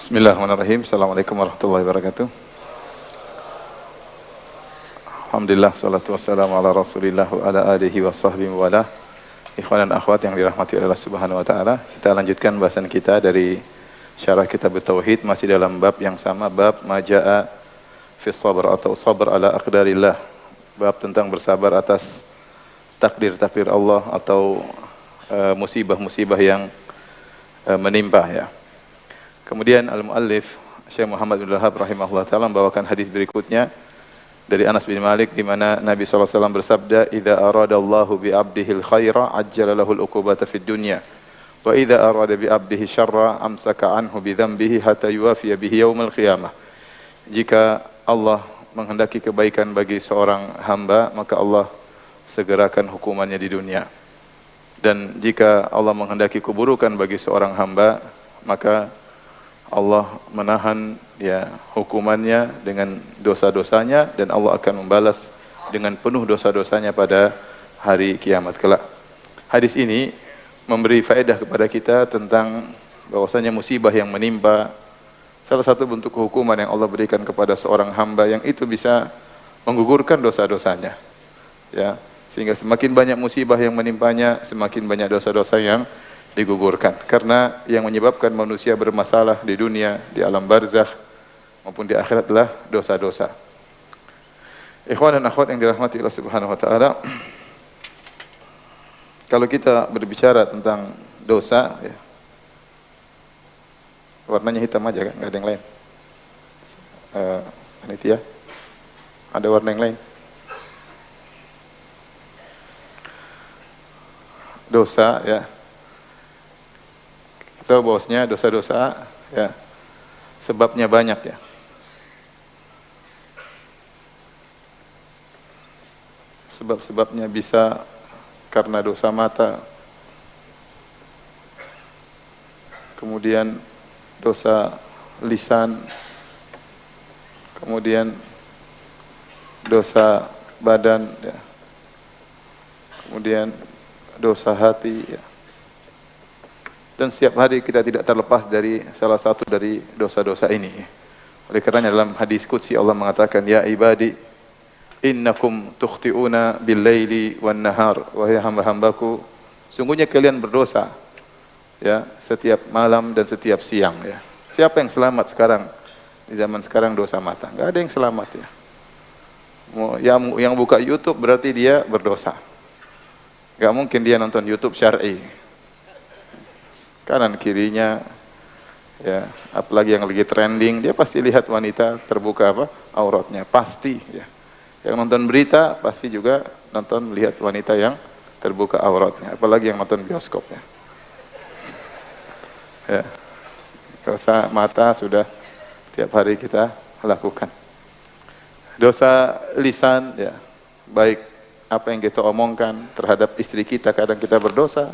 Bismillahirrahmanirrahim. Assalamualaikum warahmatullahi wabarakatuh. Alhamdulillah, salatu wassalamu ala rasulillah wa ala alihi wa sahbihi wa ala. Ikhwan dan akhwat yang dirahmati oleh Allah subhanahu wa ta'ala, kita lanjutkan bahasan kita dari syarah kitab Tauhid, masih dalam bab yang sama, bab maja'a fi sabr atau sabr ala aqdarillah, bab tentang bersabar atas takdir-takdir Allah atau musibah-musibah yang menimpa, ya. Kemudian al-muallif Syekh Muhammad bin Wahab rahimahullah ta'ala membawakan hadis berikutnya dari Anas bin Malik, di mana Nabi SAW bersabda, "Idza aradallahu bi 'abdihi al-khaira ajjala lahu al-uqubata fid dunya, wa idza arada bi 'abdihi syarra amsaka anhu bi dhanbihi hatta yuwafiya bihi yaumil qiyamah." Jika Allah menghendaki kebaikan bagi seorang hamba, maka Allah segerakan hukumannya di dunia. Dan jika Allah menghendaki keburukan bagi seorang hamba, maka Allah menahan, ya, hukumannya dengan dosa-dosanya, dan Allah akan membalas dengan penuh dosa-dosanya pada hari kiamat kelak. Hadis ini memberi faedah kepada kita tentang bahwasanya musibah yang menimpa salah satu bentuk hukuman yang Allah berikan kepada seorang hamba, yang itu bisa menggugurkan dosa-dosanya, ya, sehingga semakin banyak musibah yang menimpanya, semakin banyak dosa-dosa yang digugurkan. Karena yang menyebabkan manusia bermasalah di dunia, di alam barzakh maupun di akhirat adalah dosa-dosa. Ikhwan dan akhwat yang dirahmati Allah Subhanahu wa taala, kalau kita berbicara tentang dosa, ya, warnanya hitam aja kan, enggak ada yang lain. Panitia, ada warna yang lain? Dosa, ya. Tahu bahwasanya dosa-dosa, ya, sebabnya banyak, ya. Sebab-sebabnya bisa karena dosa mata, kemudian dosa lisan, kemudian dosa badan, ya, kemudian dosa hati, ya. Dan setiap hari kita tidak terlepas dari salah satu dari dosa-dosa ini. Oleh karenanya dalam hadis qudsi Allah mengatakan, "Ya ibadi, innakum tukhti'una bil-laili wan-nahar." Wahai hamba-hambaku, sungguhnya kalian berdosa, ya, setiap malam dan setiap siang, ya. Siapa yang selamat sekarang di zaman sekarang dosa mata? Enggak ada yang selamat, ya. Yang buka YouTube berarti dia berdosa. Enggak mungkin dia nonton YouTube syar'i. Kanan kirinya, ya, apalagi yang lagi trending, dia pasti lihat wanita terbuka apa? Auratnya, pasti, ya. Yang nonton berita pasti juga nonton melihat wanita yang terbuka auratnya, apalagi yang nonton bioskop, ya. Ya. Dosa mata sudah tiap hari kita lakukan. Dosa lisan, ya, baik apa yang kita omongkan terhadap istri kita, kadang kita berdosa.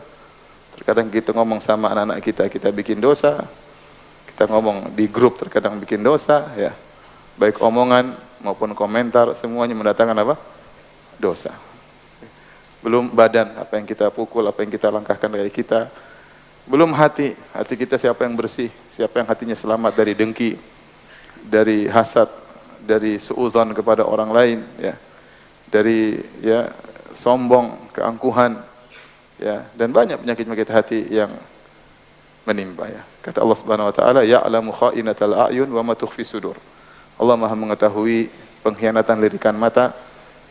Terkadang kita ngomong sama anak-anak kita, kita bikin dosa. Kita ngomong di grup terkadang bikin dosa, ya. Baik omongan maupun komentar, semuanya mendatangkan apa? Dosa. Belum badan, apa yang kita pukul, apa yang kita langkahkan dari kita. Belum hati, hati kita siapa yang bersih, siapa yang hatinya selamat dari dengki, dari hasad, dari suudzon kepada orang lain, ya. Dari, ya, sombong, keangkuhan, ya, dan banyak penyakit-penyakit hati yang menimpa, ya. Kata Allah Subhanahu wa taala, "Ya'lamu kha'inatal a'yun wa ma tukhfi sudur." Allah Maha mengetahui pengkhianatan lirikan mata,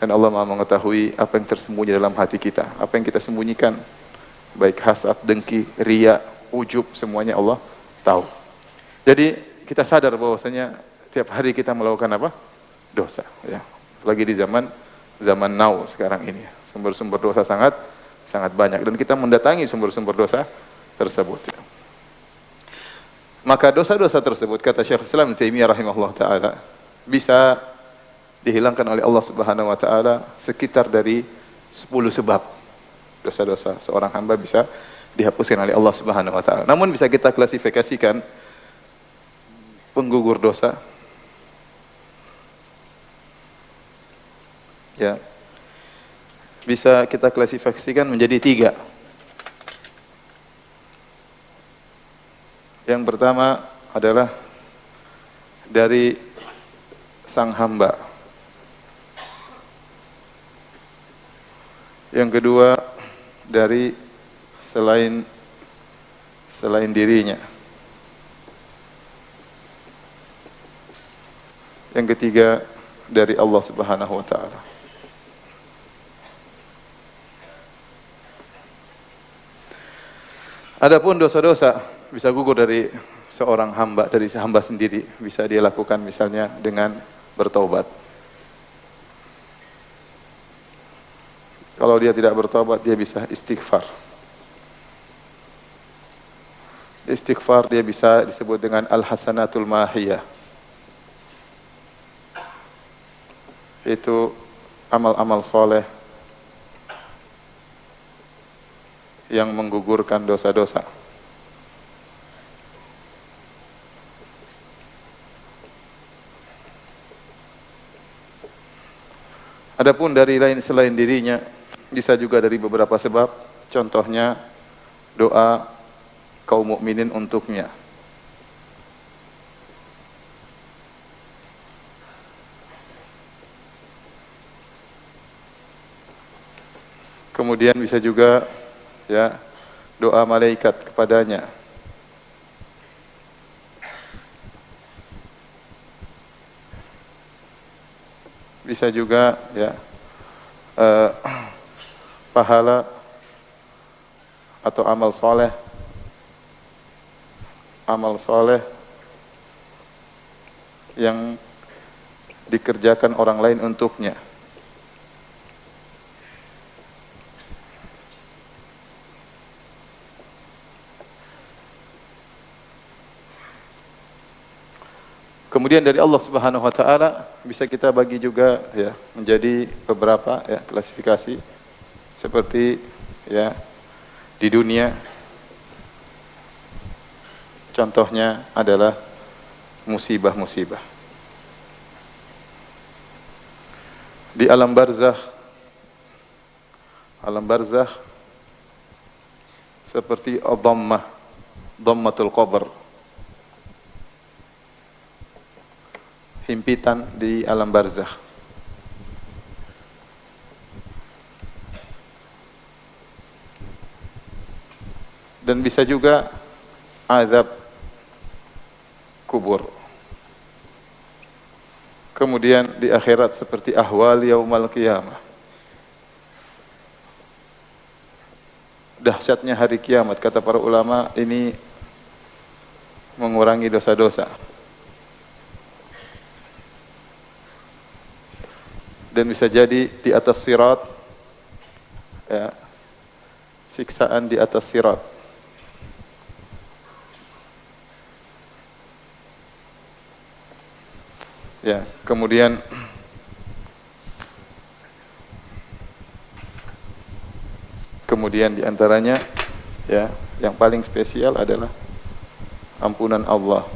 dan Allah Maha mengetahui apa yang tersembunyi dalam hati kita, apa yang kita sembunyikan, baik hasad, dengki, riya, ujub, semuanya Allah tahu. Jadi kita sadar bahwasanya tiap hari kita melakukan apa? Dosa, ya. Lagi di zaman now sekarang ini, sumber-sumber dosa sangat banyak, dan kita mendatangi sumber-sumber dosa tersebut, ya. Maka dosa-dosa tersebut, kata Syekh Islam Ibnu Taimiyah rahimahullah taala, bisa dihilangkan oleh Allah Subhanahu wa taala sekitar dari 10 sebab. Dosa-dosa seorang hamba bisa dihapuskan oleh Allah Subhanahu wa taala. Namun bisa kita klasifikasikan penggugur dosa, ya, bisa kita klasifikasikan menjadi 3. Yang pertama adalah dari sang hamba. Yang kedua dari selain dirinya. Yang ketiga dari Allah Subhanahu wa taala. Adapun dosa-dosa bisa gugur dari seorang hamba, dari hamba sendiri, bisa dia lakukan misalnya dengan bertaubat. Kalau dia tidak bertaubat, dia bisa istighfar. Istighfar dia bisa disebut dengan al-hasanatul mahiyah. Itu amal-amal soleh yang menggugurkan dosa-dosa. Adapun dari selain dirinya, bisa juga dari beberapa sebab. Contohnya doa kaum mukminin untuknya. Kemudian bisa juga ya doa malaikat kepadanya. Bisa juga ya pahala atau amal soleh yang dikerjakan orang lain untuknya. Kemudian dari Allah Subhanahu wa taala bisa kita bagi juga ya menjadi beberapa ya klasifikasi seperti ya di dunia. Contohnya adalah musibah-musibah. Di alam barzakh seperti dhammatul qabr, himpitan di alam barzakh. Dan bisa juga azab kubur. Kemudian di akhirat seperti ahwal yaumal qiyamah. Dahsyatnya hari kiamat, kata para ulama, ini mengurangi dosa-dosa. Dan bisa jadi di atas sirat ya, siksaan di atas sirat. Ya, kemudian di antaranya ya, yang paling spesial adalah ampunan Allah.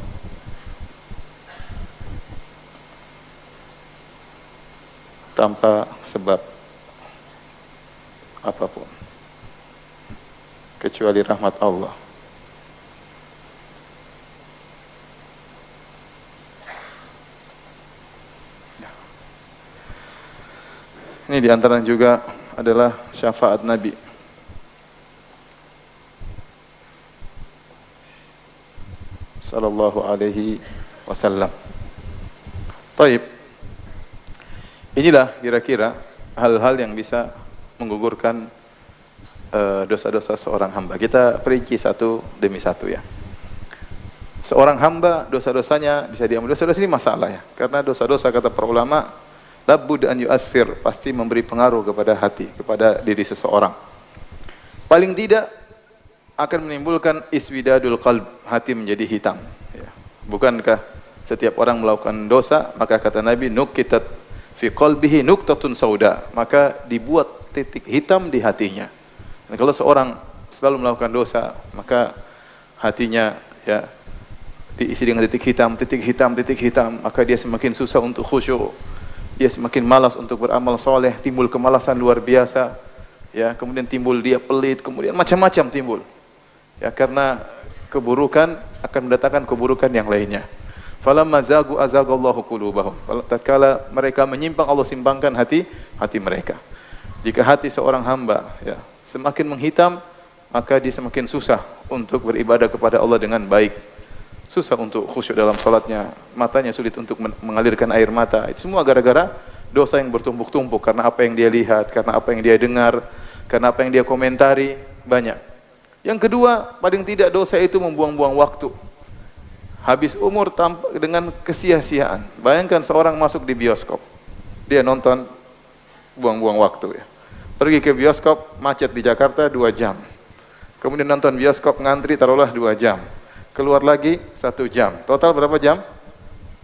Tanpa sebab apapun kecuali rahmat Allah. Ini diantara juga adalah syafaat Nabi sallallahu alaihi wasallam. Baik. Inilah kira-kira hal-hal yang bisa menggugurkan dosa-dosa seorang hamba. Kita perinci satu demi satu ya. Seorang hamba dosa-dosanya bisa diampuni. Dosa-dosa ini masalah ya. Karena dosa-dosa kata para ulama labbud an yu'athir, pasti memberi pengaruh kepada hati, kepada diri seseorang. Paling tidak akan menimbulkan iswidadul qalb, hati menjadi hitam ya. Bukankah setiap orang melakukan dosa, maka kata Nabi nukitat fi qalbihi nuktatun sauda, maka dibuat titik hitam di hatinya. Dan kalau seorang selalu melakukan dosa, maka hatinya ya diisi dengan titik hitam, maka dia semakin susah untuk khusyuk. Dia semakin malas untuk beramal soleh, timbul kemalasan luar biasa, ya, kemudian timbul dia pelit, kemudian macam-macam timbul, ya, karena keburukan akan mendatangkan keburukan yang lainnya. Falamma zagu azagallahu qulubahum. Tatkala mereka menyimpang, Allah simpangkan hati mereka. Jika hati seorang hamba ya semakin menghitam, maka dia semakin susah untuk beribadah kepada Allah dengan baik. Susah untuk khusyuk dalam salatnya, matanya sulit untuk mengalirkan air mata. Itu semua gara-gara dosa yang bertumpuk-tumpuk karena apa yang dia lihat, karena apa yang dia dengar, karena apa yang dia komentari, banyak. Yang kedua, paling tidak dosa itu membuang-buang waktu. Habis umur dengan kesia-siaan. Bayangkan seorang masuk di bioskop, dia nonton, buang-buang waktu ya. Pergi ke bioskop, macet di Jakarta 2 jam. Kemudian nonton bioskop, ngantri taruhlah 2 jam. Keluar lagi 1 jam. Total berapa jam?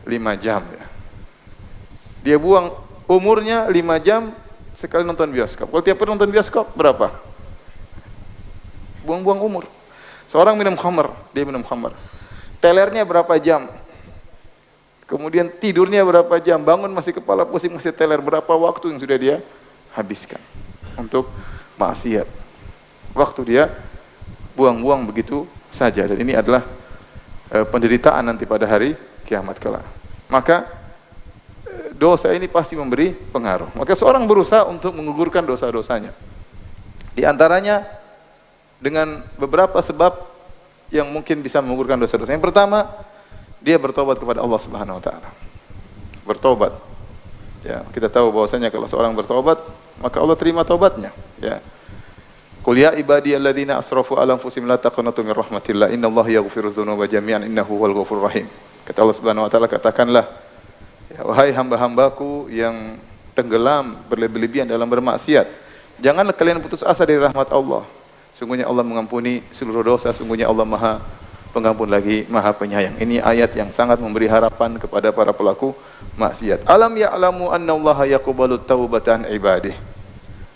5 jam ya. Dia buang umurnya 5 jam sekali nonton bioskop. Kalau tiap hari nonton bioskop berapa? Buang-buang umur. Seorang minum khamr, dia minum khamr. Telernya berapa jam? Kemudian tidurnya berapa jam? Bangun masih kepala pusing, masih teler. Berapa waktu yang sudah dia habiskan untuk maksiat? Waktu dia buang-buang begitu saja. Dan ini adalah penderitaan nanti pada hari kiamat kelak. Maka dosa ini pasti memberi pengaruh. Maka seorang berusaha untuk menggugurkan dosa-dosanya. Di antaranya dengan beberapa sebab yang mungkin bisa menggugurkan dosa-dosa. Yang pertama, dia bertobat kepada Allah Subhanahu wa taala. Bertobat. Ya, kita tahu bahwasanya kalau seorang bertobat, maka Allah terima taubatnya, ya. Qul ya ibadiyalladzina asrafu ala anfusihim la taqnatu min rahmatillah innallaha yaghfiru dzunuba jami'an innahu huwal ghafurur rahim. Kata Allah Subhanahu wa taala, katakanlah, ya, wahai hamba-hambaku yang tenggelam berlebih-lebihan dalam bermaksiat, janganlah kalian putus asa dari rahmat Allah. Sungguhnya Allah mengampuni seluruh dosa, sungguhnya Allah Maha Pengampun lagi Maha Penyayang. Ini ayat yang sangat memberi harapan kepada para pelaku maksiat. Alam ya'lamu annallaha yaqbalu taubatan ibadih.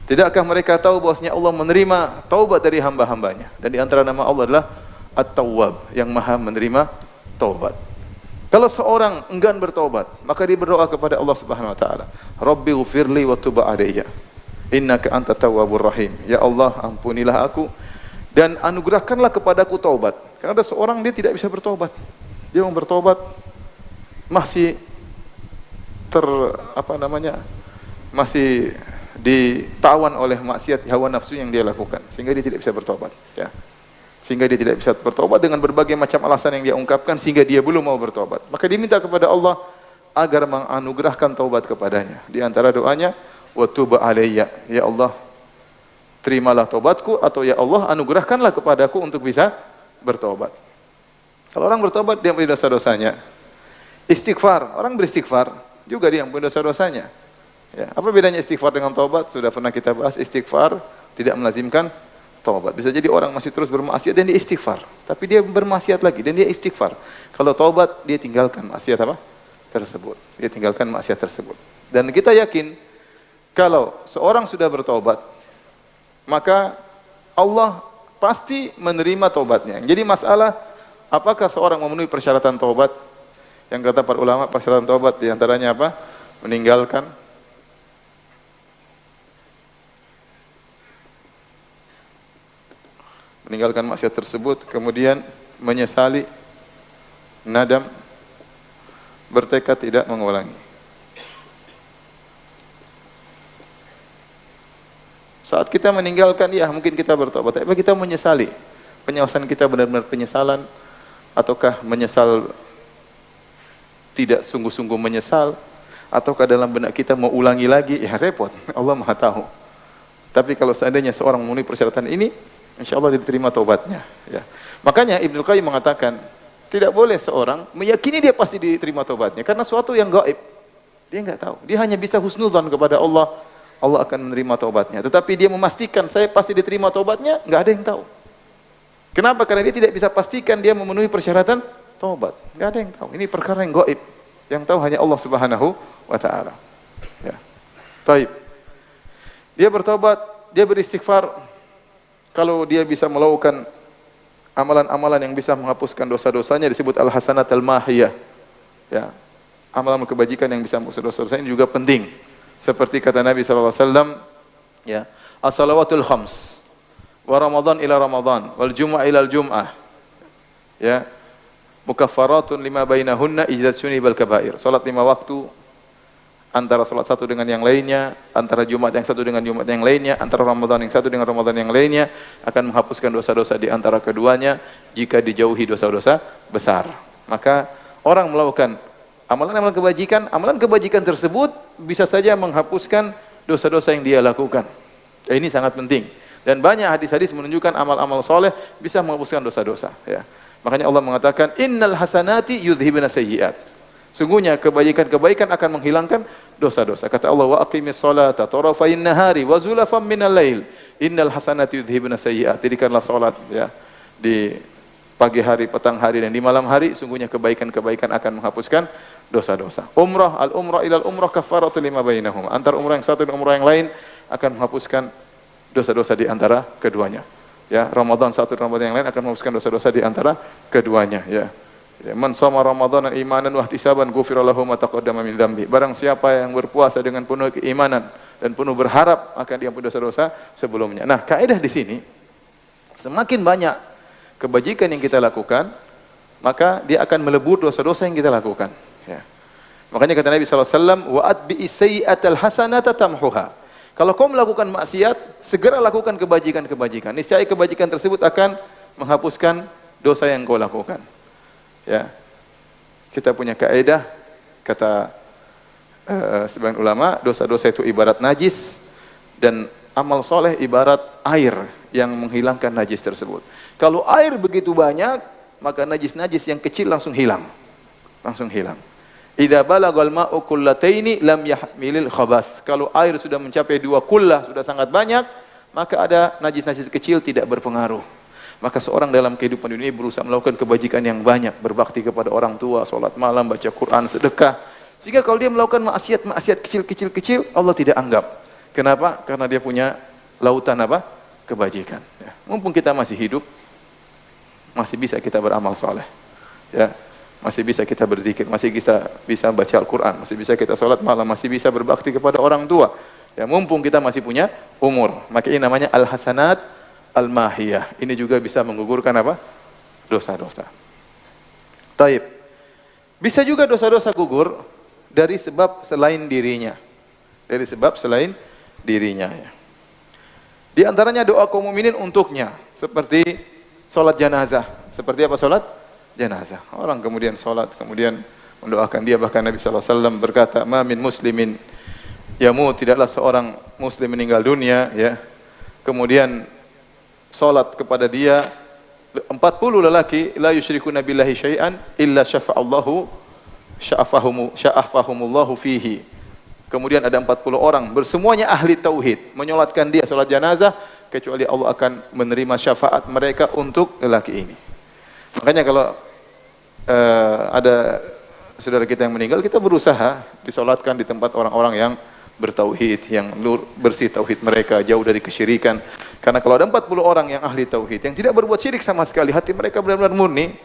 Tidakkah mereka tahu bahwasanya Allah menerima taubat dari hamba-hambanya? Dan di antara nama Allah adalah At-Tawwab, yang Maha menerima taubat. Kalau seorang enggan bertaubat, maka dia berdoa kepada Allah Subhanahu wa taala, Rabbighfirli wa tub alayya. Innaka antat tawwabur rahim. Ya Allah, ampunilah aku dan anugerahkanlah kepadaku taubat. Karena ada seorang dia tidak bisa bertobat. Dia mau bertobat masih masih ditawan oleh maksiat hawa nafsu yang dia lakukan, sehingga dia tidak bisa bertobat, ya. Sehingga dia tidak bisa bertobat dengan berbagai macam alasan yang dia ungkapkan, sehingga dia belum mau bertobat. Maka diminta kepada Allah agar menganugerahkan taubat kepadanya. Di antara doanya, wa tub alayya, ya Allah, terimalah taubatku, atau ya Allah, anugerahkanlah kepadaku untuk bisa bertobat. Kalau orang bertobat, dia ampuni dosa-dosanya. Istighfar, orang beristighfar juga dia ampuni dosa-dosanya. Ya, apa bedanya istighfar dengan taubat? Sudah pernah kita bahas. Istighfar tidak melazimkan taubat. Bisa jadi orang masih terus bermaksiat dan dia istighfar, tapi dia bermaksiat lagi dan dia istighfar. Kalau taubat, dia tinggalkan maksiat apa? Tersebut. Dia tinggalkan maksiat tersebut. Dan kita yakin kalau seorang sudah bertaubat, maka Allah pasti menerima taubatnya. Jadi masalah apakah seorang memenuhi persyaratan taubat? Yang kata para ulama, persyaratan taubat di antaranya apa? Meninggalkan maksiat tersebut, kemudian menyesali, nadam, bertekad tidak mengulangi. Saat kita meninggalkan, ya mungkin kita bertobat, tapi kita menyesali. Penyesalan kita benar-benar penyesalan, ataukah menyesal tidak sungguh-sungguh menyesal, ataukah dalam benak kita mau ulangi lagi, ya repot. Allah Maha tahu. Tapi kalau seandainya seorang memenuhi persyaratan ini, insya Allah diterima taubatnya. Ya. Makanya Ibnu Qayyim mengatakan, tidak boleh seorang meyakini dia pasti diterima taubatnya, karena suatu yang gaib. Dia enggak tahu. Dia hanya bisa husnudzon kepada Allah, Allah akan menerima taubatnya. Tetapi dia memastikan saya pasti diterima taubatnya, enggak ada yang tahu. Kenapa? Karena dia tidak bisa pastikan dia memenuhi persyaratan taubat. Enggak ada yang tahu. Ini perkara yang gaib. Yang tahu hanya Allah Subhanahu wa taala. Ya. Taib. Dia bertobat, dia beristighfar. Kalau dia bisa melakukan amalan-amalan yang bisa menghapuskan dosa-dosanya, disebut al-hasanat al-mahiyah. Ya. Amalan kebajikan yang bisa menghapus dosa-dosa ini juga penting. Seperti kata Nabi SAW, ya, as-salawatul khams, wa Ramadan ila Ramadan, wal jum'ah ila al-jum'ah. Ya. mukaffaratun lima bainahunna ijza sunibal kabair. Salat 5 waktu antara salat satu dengan yang lainnya, antara Jumat yang satu dengan Jumat yang lainnya, antara Ramadan yang satu dengan Ramadan yang lainnya akan menghapuskan dosa-dosa di antara keduanya jika dijauhi dosa-dosa besar. Maka orang melakukan amalan-amalan kebajikan tersebut bisa saja menghapuskan dosa-dosa yang dia lakukan. Ini sangat penting. Dan banyak hadis-hadis menunjukkan amal-amal soleh bisa menghapuskan dosa-dosa. Ya. Makanya Allah mengatakan, Innal hasanati yudhibna sayyiat. Sungguhnya kebaikan-kebaikan akan menghilangkan dosa-dosa. Kata Allah, wa aqimis salata tarafayn nahari wa zulafan minal lail. Innal hasanati yudhibna sayyiat. Dirikanlah salat ya di pagi hari, petang hari dan di malam hari, sungguhnya kebaikan-kebaikan akan menghapuskan dosa-dosa. Al-umrah ilal umrah kafaratu lima bainahum. Antara umrah yang satu dan umrah yang lain akan menghapuskan dosa-dosa di antara keduanya. Ya, Ramadan satu dan Ramadan yang lain akan menghapuskan dosa-dosa di antara keduanya, ya. Man shoma Ramadhana imanan wa ihtisaban ghufira lahu ma taqaddama min dzambi. Barang siapa yang berpuasa dengan penuh keimanan dan penuh berharap akan diampuni dosa-dosa sebelumnya. Nah, kaidah di sini semakin banyak kebajikan yang kita lakukan, maka dia akan melebur dosa-dosa yang kita lakukan, ya. Makanya kata Nabi sallallahu alaihi wasallam, wa atbi'is sayyi'atal hasanata tamhuha. Kalau kau melakukan maksiat, segera lakukan kebajikan-kebajikan. Niscaya kebajikan tersebut akan menghapuskan dosa yang kau lakukan. Ya, kita punya kaidah kata sebagian ulama, dosa-dosa itu ibarat najis dan amal soleh ibarat air yang menghilangkan najis tersebut. Kalau air begitu banyak, maka najis-najis yang kecil langsung hilang, Idza balagal ma'u kullataini lam yahmilil khabath. Kalau air sudah mencapai 2 kullah, sudah sangat banyak, maka ada najis-najis kecil tidak berpengaruh. Maka seorang dalam kehidupan dunia berusaha melakukan kebajikan yang banyak, berbakti kepada orang tua, salat malam, baca Quran, sedekah. Sehingga kalau dia melakukan maksiat kecil, Allah tidak anggap. Kenapa? Karena dia punya lautan apa? Kebajikan. Ya. Mumpung kita masih hidup, masih bisa kita beramal soleh. Ya. Masih bisa kita berzikir, masih bisa baca Al-Quran, masih bisa kita salat malam, masih bisa berbakti kepada orang tua. Ya, mumpung kita masih punya umur. Maka ini namanya al-hasanat al-mahiyah. Ini juga bisa menggugurkan apa? Dosa-dosa. Taib. Bisa juga dosa-dosa gugur dari sebab selain dirinya. Dari sebab selain dirinya. Ya. Di antaranya doa kaum mukminin untuknya. Seperti salat janazah. Seperti apa salat janazah? Orang kemudian salat, kemudian mendoakan dia. Bahkan Nabi SAW berkata, ma min muslimin yamut, tidaklah seorang muslim meninggal dunia, ya. Kemudian salat kepada dia 40 lelaki la yusyrikuna billahi syai'an illa sya'afahumullahu fihi. Kemudian ada 40 orang bersemuanya ahli tauhid menyolatkan dia salat janazah, kecuali Allah akan menerima syafaat mereka untuk lelaki ini. Makanya kalau ada saudara kita yang meninggal, kita berusaha disolatkan di tempat orang-orang yang bertauhid, yang bersih tauhid mereka, jauh dari kesyirikan. Karena kalau ada 40 orang yang ahli tauhid, yang tidak berbuat syirik sama sekali, hati mereka benar-benar murni,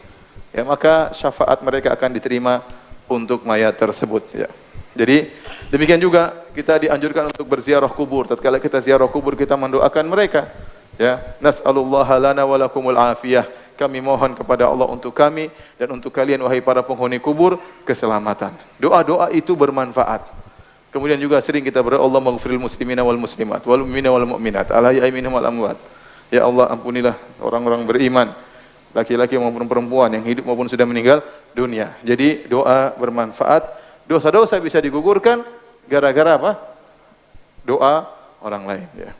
ya, maka syafaat mereka akan diterima untuk mayat tersebut. Ya. Jadi demikian juga kita dianjurkan untuk berziarah kubur. Tatkala kita ziarah kubur, kita mendoakan mereka. Ya, nas'alullaha lana wa lakumul afiyah. Kami mohon kepada Allah untuk kami dan untuk kalian wahai para penghuni kubur keselamatan. Doa-doa itu bermanfaat. Kemudian juga sering kita berdoa, Allah maghfiril muslimina wal muslimat wal mu'minina wal mu'minat ala yaiminhum wal amwat. Ya Allah, ampunilah orang-orang beriman, laki-laki maupun perempuan yang hidup maupun sudah meninggal dunia. Jadi doa bermanfaat. Dosa-dosa bisa digugurkan gara-gara apa? Doa orang lain, ya.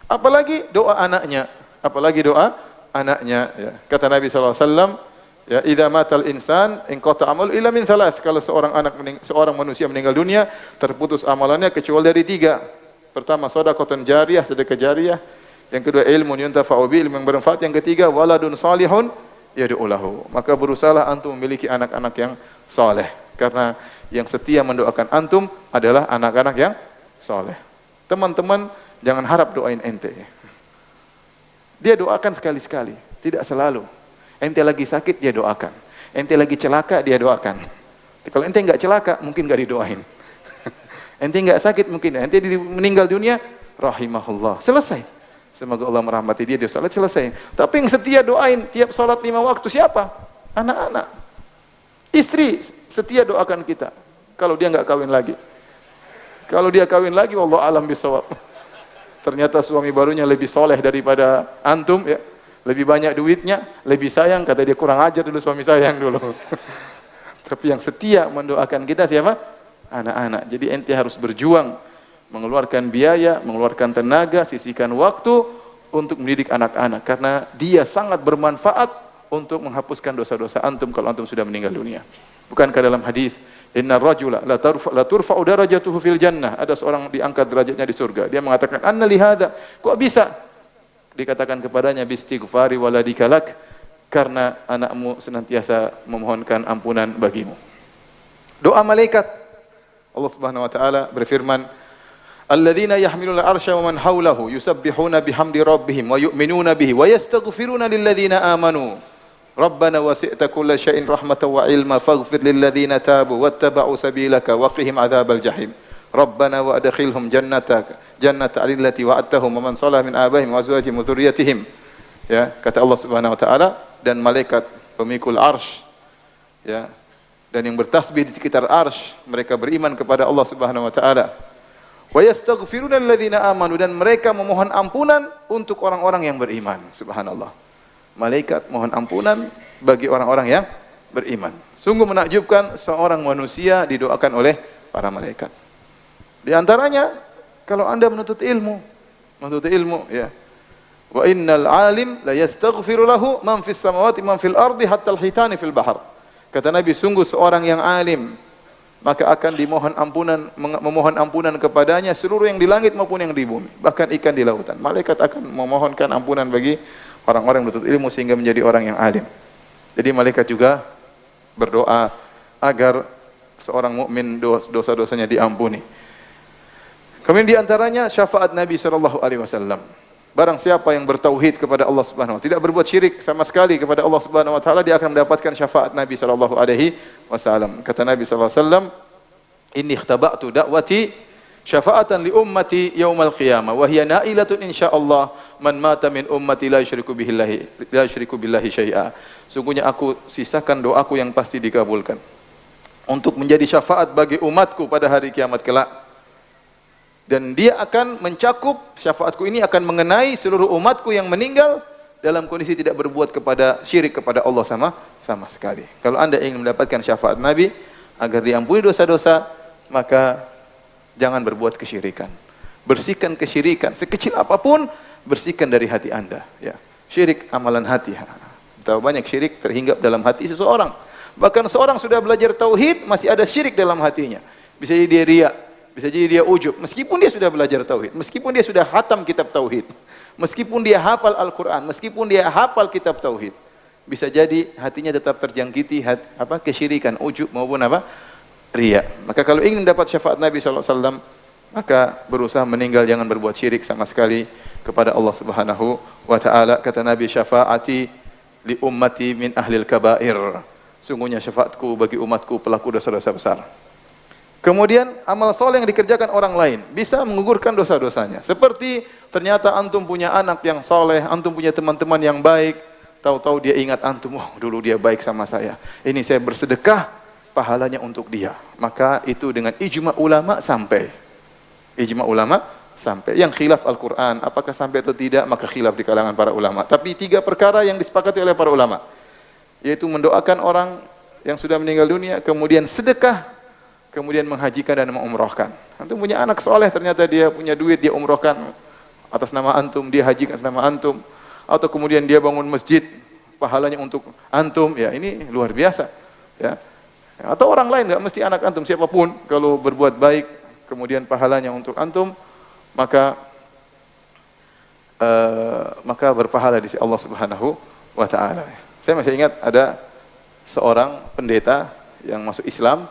Apalagi doa anaknya, ya. Kata Nabi SAW, ya, idza matal insan inqata amal illa min thalath. Kalau seorang manusia meninggal dunia, terputus amalannya kecuali dari 3. Pertama, shadaqatun jariyah, sedekah jariyah. Yang kedua, ilmun yuntafa'u bi, ilmu yang bermanfaat. Yang ketiga, waladun salihun yad'u lahu. Maka berusahalah antum memiliki anak-anak yang saleh, karena yang setia mendoakan antum adalah anak-anak yang saleh. Teman-teman jangan harap doain ente. Dia doakan sekali-sekali, tidak selalu. Ente lagi sakit, dia doakan. Ente lagi celaka, dia doakan. Kalau ente enggak celaka, mungkin enggak didoain. Ente enggak sakit, mungkin. Ente meninggal dunia, rahimahullah. Selesai. Semoga Allah merahmati dia, dia salat selesai. Tapi yang setia doain tiap salat 5 waktu siapa? Anak-anak. Istri setia doakan kita kalau dia nggak kawin lagi. Kalau dia kawin lagi, wallahu alam bisawab. Ternyata suami barunya lebih soleh daripada antum, ya. Lebih banyak duitnya, lebih sayang, kata dia kurang ajar dulu suami sayang dulu. Tapi yang setia mendoakan kita siapa? Anak-anak. Jadi ente harus berjuang, mengeluarkan biaya, mengeluarkan tenaga, sisihkan waktu untuk mendidik anak-anak. Karena dia sangat bermanfaat untuk menghapuskan dosa-dosa antum kalau antum sudah meninggal dunia. Bukankah dalam hadis, inna rajula la turfa'u darajatuhu fil jannah, ada seorang diangkat derajatnya di surga. Dia mengatakan, anna li hadza, kok bisa? Dikatakan kepadanya, bistighfari waladika lak, karena anakmu senantiasa memohonkan ampunan bagimu. Doa malaikat. Allah Subhanahu wa taala berfirman, alladzina yahmiluna arsya wa man hawlahu yusabbihuna bihamdi rabbihim wa yu'minuna bihi wa yastaghfiruna lilladzina amanu. Rabbana wasi'ta kulla syai'in rahmatan wa ilma faghfir lilladzina tabu wattaba'u sabilaka wa qihim adzabal jahim. Rabbana wa adkhilhum jannata allati wa'adtahum wa man salaha min abaihim wa azwajihim wa dzurriyyatihim. Ya, kata Allah Subhanahu wa taala, dan malaikat pemikul arsy, ya, dan yang bertasbih di sekitar arsy, mereka beriman kepada Allah Subhanahu wa taala. Wa yastaghfiruna lilladzina amanu, dan mereka memohon ampunan untuk orang-orang yang beriman. Subhanallah. Malaikat mohon ampunan bagi orang-orang yang beriman. Sungguh menakjubkan seorang manusia didoakan oleh para malaikat. Di antaranya, kalau Anda menuntut ilmu, ya. Wa innal alim la yastaghfiru lahu man fis samawati man fil ardi hatta al-hitani fil bahr. Kata Nabi, sungguh seorang yang alim, maka akan memohon ampunan kepadanya seluruh yang di langit maupun yang di bumi, bahkan ikan di lautan. Malaikat akan memohonkan ampunan bagi orang-orang yang menuntut ilmu sehingga menjadi orang yang alim. Jadi malaikat juga berdoa agar seorang mukmin dosa-dosanya diampuni. Kemudian di antaranya syafaat Nabi sallallahu alaihi wasallam. Barang siapa yang bertauhid kepada Allah Subhanahu wa taala, tidak berbuat syirik sama sekali kepada Allah Subhanahu wa taala, dia akan mendapatkan syafaat Nabi sallallahu alaihi wasallam. Kata Nabi sallallahu alaihi wasallam, "Inni ikhtaba'tu da'wati syafa'atan li ummati yaumal qiyamah wa hiya na'ilatun insyaallah man mata min ummati la yusyriku billahi syai'a." Sungguhnya aku sisakan doaku yang pasti dikabulkan untuk menjadi syafaat bagi umatku pada hari kiamat kelak. Dan dia akan mencakup, syafaatku ini akan mengenai seluruh umatku yang meninggal dalam kondisi tidak berbuat kepada syirik kepada Allah sama sekali. Kalau Anda ingin mendapatkan syafaat Nabi agar diampuni dosa-dosa, maka jangan berbuat kesyirikan. Bersihkan kesyirikan sekecil apapun, bersihkan dari hati Anda, ya. Syirik amalan hati. Tahu banyak syirik terhinggap dalam hati seseorang. Bahkan seorang sudah belajar tauhid masih ada syirik dalam hatinya. Bisa jadi dia riya, bisa jadi dia ujub, meskipun dia sudah belajar tauhid, meskipun dia sudah hatam kitab tauhid, meskipun dia hafal Al-Quran, meskipun dia hafal kitab tauhid, bisa jadi hatinya tetap terjangkiti kesyirikan, ujub maupun riya. Maka kalau ingin mendapat syafaat Nabi SAW, maka berusaha meninggal, jangan berbuat syirik sama sekali kepada Allah Subhanahu wa taala. Kata Nabi, syafaati li ummati min ahlil kabair. Sungguhnya syafaatku bagi umatku pelaku dosa-dosa besar. Kemudian amal soleh yang dikerjakan orang lain bisa menggugurkan dosa-dosanya. Seperti ternyata antum punya anak yang soleh, antum punya teman-teman yang baik, tahu-tahu dia ingat antum, oh dulu dia baik sama saya, ini saya bersedekah, pahalanya untuk dia. Maka itu dengan ijma ulama sampai. Ijma ulama sampai. Yang khilaf Al-Quran, apakah sampai atau tidak, maka khilaf di kalangan para ulama. Tapi 3 perkara yang disepakati oleh para ulama, yaitu mendoakan orang yang sudah meninggal dunia, kemudian sedekah, kemudian menghajikan dan mengumrohkan. Antum punya anak soleh, ternyata dia punya duit, dia umrohkan atas nama antum, dia hajikan atas nama antum, atau kemudian dia bangun masjid, pahalanya untuk antum, ya ini luar biasa, ya. Atau orang lain, nggak mesti anak antum, siapapun kalau berbuat baik, kemudian pahalanya untuk antum, maka berpahala di sisi Allah Subhanahu wa taala. Saya masih ingat ada seorang pendeta yang masuk Islam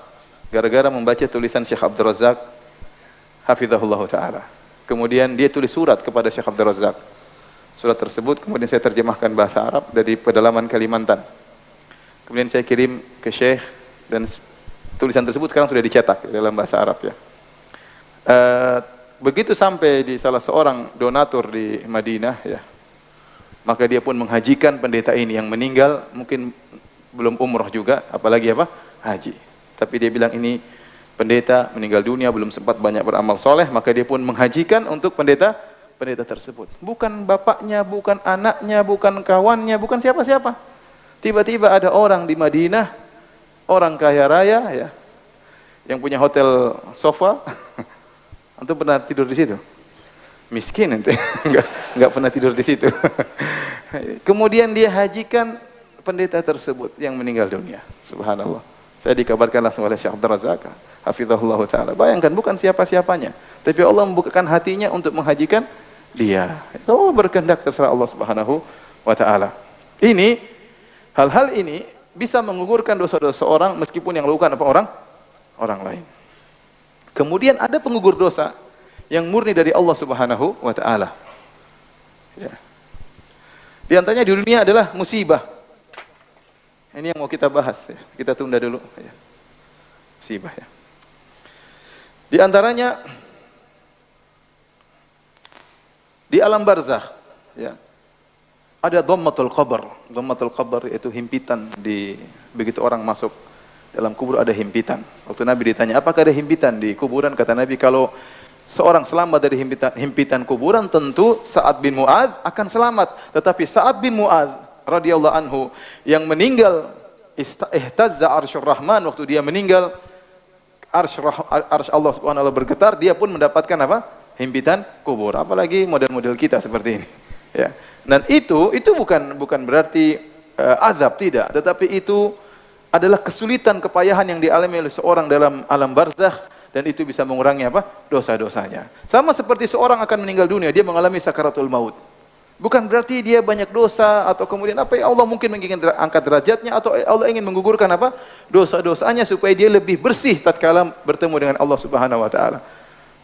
gara-gara membaca tulisan Syekh Abdul Razak hafizahullah ta'ala. Kemudian dia tulis surat kepada Syekh Abdul Razak. Surat tersebut kemudian saya terjemahkan bahasa Arab dari pedalaman Kalimantan. Kemudian saya kirim ke Syekh, dan tulisan tersebut sekarang sudah dicetak dalam bahasa Arab, ya. Begitu sampai di salah seorang donatur di Madinah, ya, maka dia pun menghajikan pendeta ini yang meninggal, mungkin belum umroh juga, apalagi haji. Tapi dia bilang ini pendeta meninggal dunia belum sempat banyak beramal soleh, maka dia pun menghajikan untuk pendeta tersebut. Bukan bapaknya, bukan anaknya, bukan kawannya, bukan siapa-siapa. Tiba-tiba ada orang di Madinah, orang kaya raya ya, yang punya hotel sofa. Antum pernah tidur di situ? Miskin ente, enggak pernah tidur di situ. Kemudian dia hajikan pendeta tersebut yang meninggal dunia. Subhanallah. Saya dikabarkan langsung oleh Syekh Abdul Razak, hafizahullah taala. Bayangkan bukan siapa-siapanya, tapi Allah membukakan hatinya untuk menghajikan dia. Allah berkehendak terserah Allah Subhanahu wa taala. Ini hal-hal ini bisa menggugurkan dosa-dosa orang meskipun yang lakukan apa orang lain. Kemudian ada penggugur dosa yang murni dari Allah Subhanahu wa taala. Ya. Di antaranya di dunia adalah musibah. Ini yang mau kita bahas ya. Kita tunda dulu ya. Musibah ya. Di antaranya di alam barzakh ya. Ada dhammatul qabr. Dhammatul qabr yaitu himpitan begitu orang masuk dalam kubur ada himpitan. Waktu Nabi ditanya, apakah ada himpitan di kuburan? Kata Nabi, kalau seorang selamat dari himpitan kuburan, tentu Sa'ad bin Mu'adz akan selamat. Tetapi Sa'ad bin Mu'adz radhiyallahu anhu yang meninggal, ihtazza arsyur rahman, waktu dia meninggal arsy Allah Subhanahu wa taala bergetar, dia pun mendapatkan apa? Himpitan kubur. Apalagi model-model kita seperti ini. Ya. Dan itu bukan berarti azab, tidak, tetapi itu adalah kesulitan, kepayahan yang dialami oleh seorang dalam alam barzakh, dan itu bisa mengurangi apa? Dosa-dosanya. Sama seperti seorang akan meninggal dunia, dia mengalami sakaratul maut. Bukan berarti dia banyak dosa atau kemudian apa ya, Allah mungkin ingin angkat derajatnya atau Allah ingin menggugurkan apa? Dosa-dosanya supaya dia lebih bersih tatkala bertemu dengan Allah Subhanahu wa taala.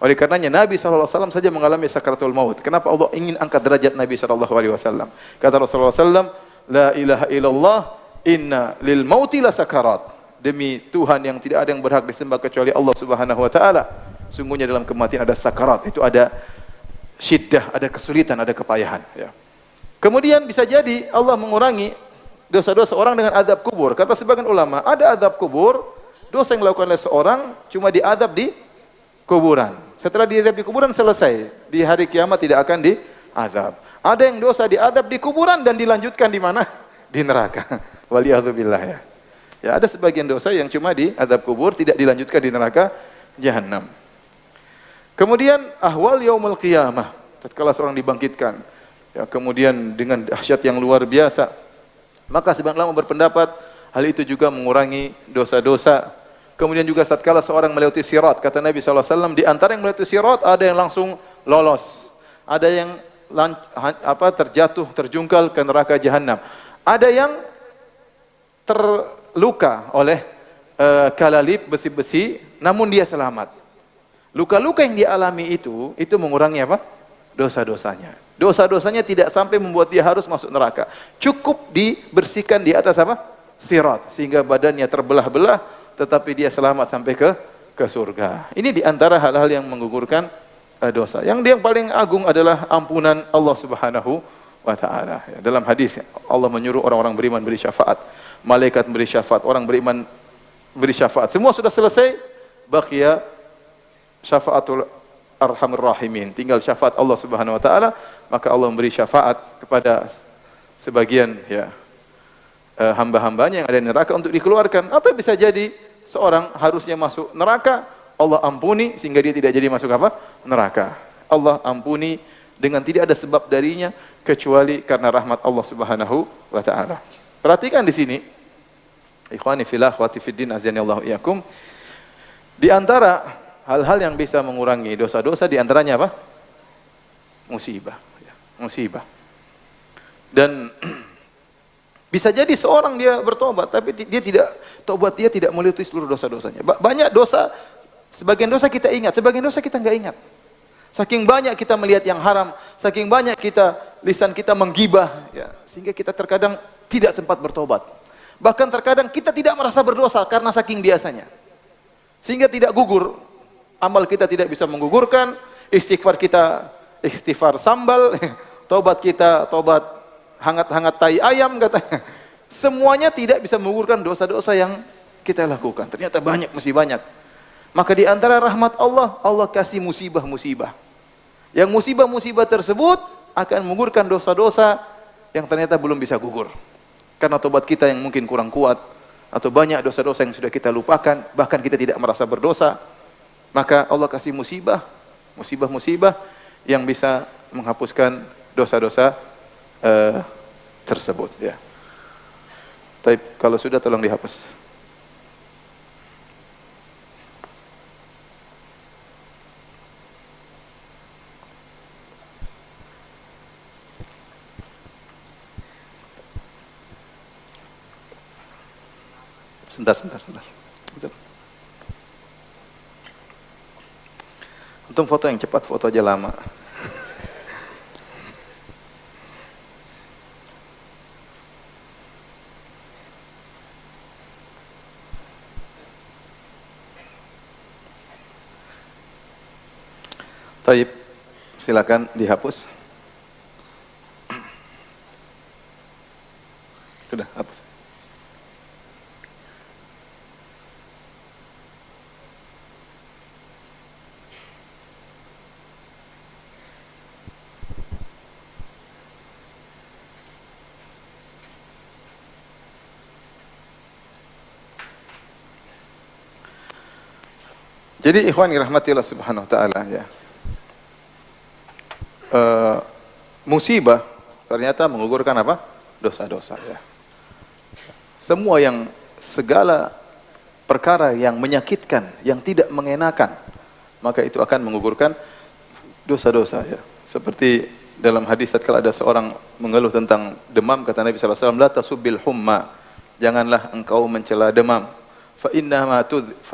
Oleh karenanya Nabi SAW saja mengalami sakaratul maut. Kenapa Allah ingin angkat derajat Nabi SAW? Kata Rasulullah SAW, la ilaha illallah, inna lil mauti la sakarat. Demi Tuhan yang tidak ada yang berhak disembah kecuali Allah Subhanahu wa taala, sungguhnya dalam kematian ada sakarat, itu ada syiddah, ada kesulitan, ada kepayahan ya. Kemudian bisa jadi Allah mengurangi dosa-dosa orang dengan azab kubur. Kata sebagian ulama, ada azab kubur, dosa yang dilakukan oleh seorang cuma diazab di kuburan. Setelah diazab di kuburan selesai, di hari kiamat tidak akan diazab. Ada yang dosa diazab di kuburan dan dilanjutkan di mana? Di neraka. Waliyadzubillah ya. Ya, ada sebagian dosa yang cuma di azab kubur, tidak dilanjutkan di neraka jahanam. Kemudian ahwal yaumul qiyamah, tatkala seorang dibangkitkan, ya, kemudian dengan dahsyat yang luar biasa, maka sebagian ulama berpendapat hal itu juga mengurangi dosa-dosa. Kemudian juga tatkala seorang melewati sirat, kata Nabi SAW, di antara yang melewati sirat ada yang langsung lolos, ada yang terjatuh, terjungkal ke neraka jahanam, ada yang terluka oleh kalalib, besi-besi, namun dia selamat. Luka-luka yang dia alami itu mengurangi apa? Dosa-dosanya. Dosa-dosanya tidak sampai membuat dia harus masuk neraka. Cukup dibersihkan di atas apa? Sirat, sehingga badannya terbelah-belah, tetapi dia selamat sampai ke surga. Ini di antara hal-hal yang menggugurkan dosa. Yang paling agung adalah ampunan Allah Subhanahu wa taala. Ya, dalam hadis Allah menyuruh orang-orang beriman beri syafaat, malaikat beri syafaat, orang beriman beri syafaat. Semua sudah selesai, baqiya syafaatul arhamur rahimin. Tinggal syafaat Allah Subhanahu wa taala, maka Allah memberi syafaat kepada sebagian ya hamba-hambanya yang ada di neraka untuk dikeluarkan. Atau bisa jadi seorang harusnya masuk neraka, Allah ampuni sehingga dia tidak jadi masuk apa? Neraka. Allah ampuni dengan tidak ada sebab darinya kecuali karena rahmat Allah Subhanahu wa taala. Perhatikan di sini, ikhwani fillah, akhwati fiddin, azanillahu iyyakum. Di antara hal-hal yang bisa mengurangi dosa-dosa, di antaranya apa? Musibah. Musibah. Dan bisa jadi seorang dia bertobat, tapi dia tidak tobat, dia tidak melewati seluruh dosa-dosanya. Banyak dosa, sebagian dosa kita ingat, sebagian dosa kita enggak ingat. Saking banyak kita melihat yang haram, saking banyak lisan kita menggibah, ya, sehingga kita terkadang tidak sempat bertobat. Bahkan terkadang kita tidak merasa berdosa karena saking biasanya. Sehingga tidak gugur. Amal kita tidak bisa menggugurkan, istighfar kita istighfar sambal, tobat kita tobat hangat-hangat tai ayam katanya. Semuanya tidak bisa menggugurkan dosa-dosa yang kita lakukan. Ternyata banyak, masih banyak. Maka di antara rahmat Allah, Allah kasih musibah-musibah. Yang musibah-musibah tersebut akan menggugurkan dosa-dosa yang ternyata belum bisa gugur. Karena tobat kita yang mungkin kurang kuat, atau banyak dosa-dosa yang sudah kita lupakan, bahkan kita tidak merasa berdosa, maka Allah kasih musibah-musibah yang bisa menghapuskan dosa-dosa tersebut. Ya. Tapi kalau sudah tolong dihapus. Sebentar. Untung foto yang cepat, foto aja lama. Taib, silakan dihapus. Sudah, hapus. Jadi ikhwan dirahmati Allah Subhanahu wa taala ya. Musibah ternyata menggugurkan apa? Dosa-dosa ya. Segala perkara yang menyakitkan, yang tidak mengenakan, maka itu akan menggugurkan dosa-dosa ya. Seperti dalam hadis tatkala ada seorang mengeluh tentang demam, kata Nabi sallallahu alaihi wasallam, la tasubbil humma. Janganlah engkau mencela demam. Fa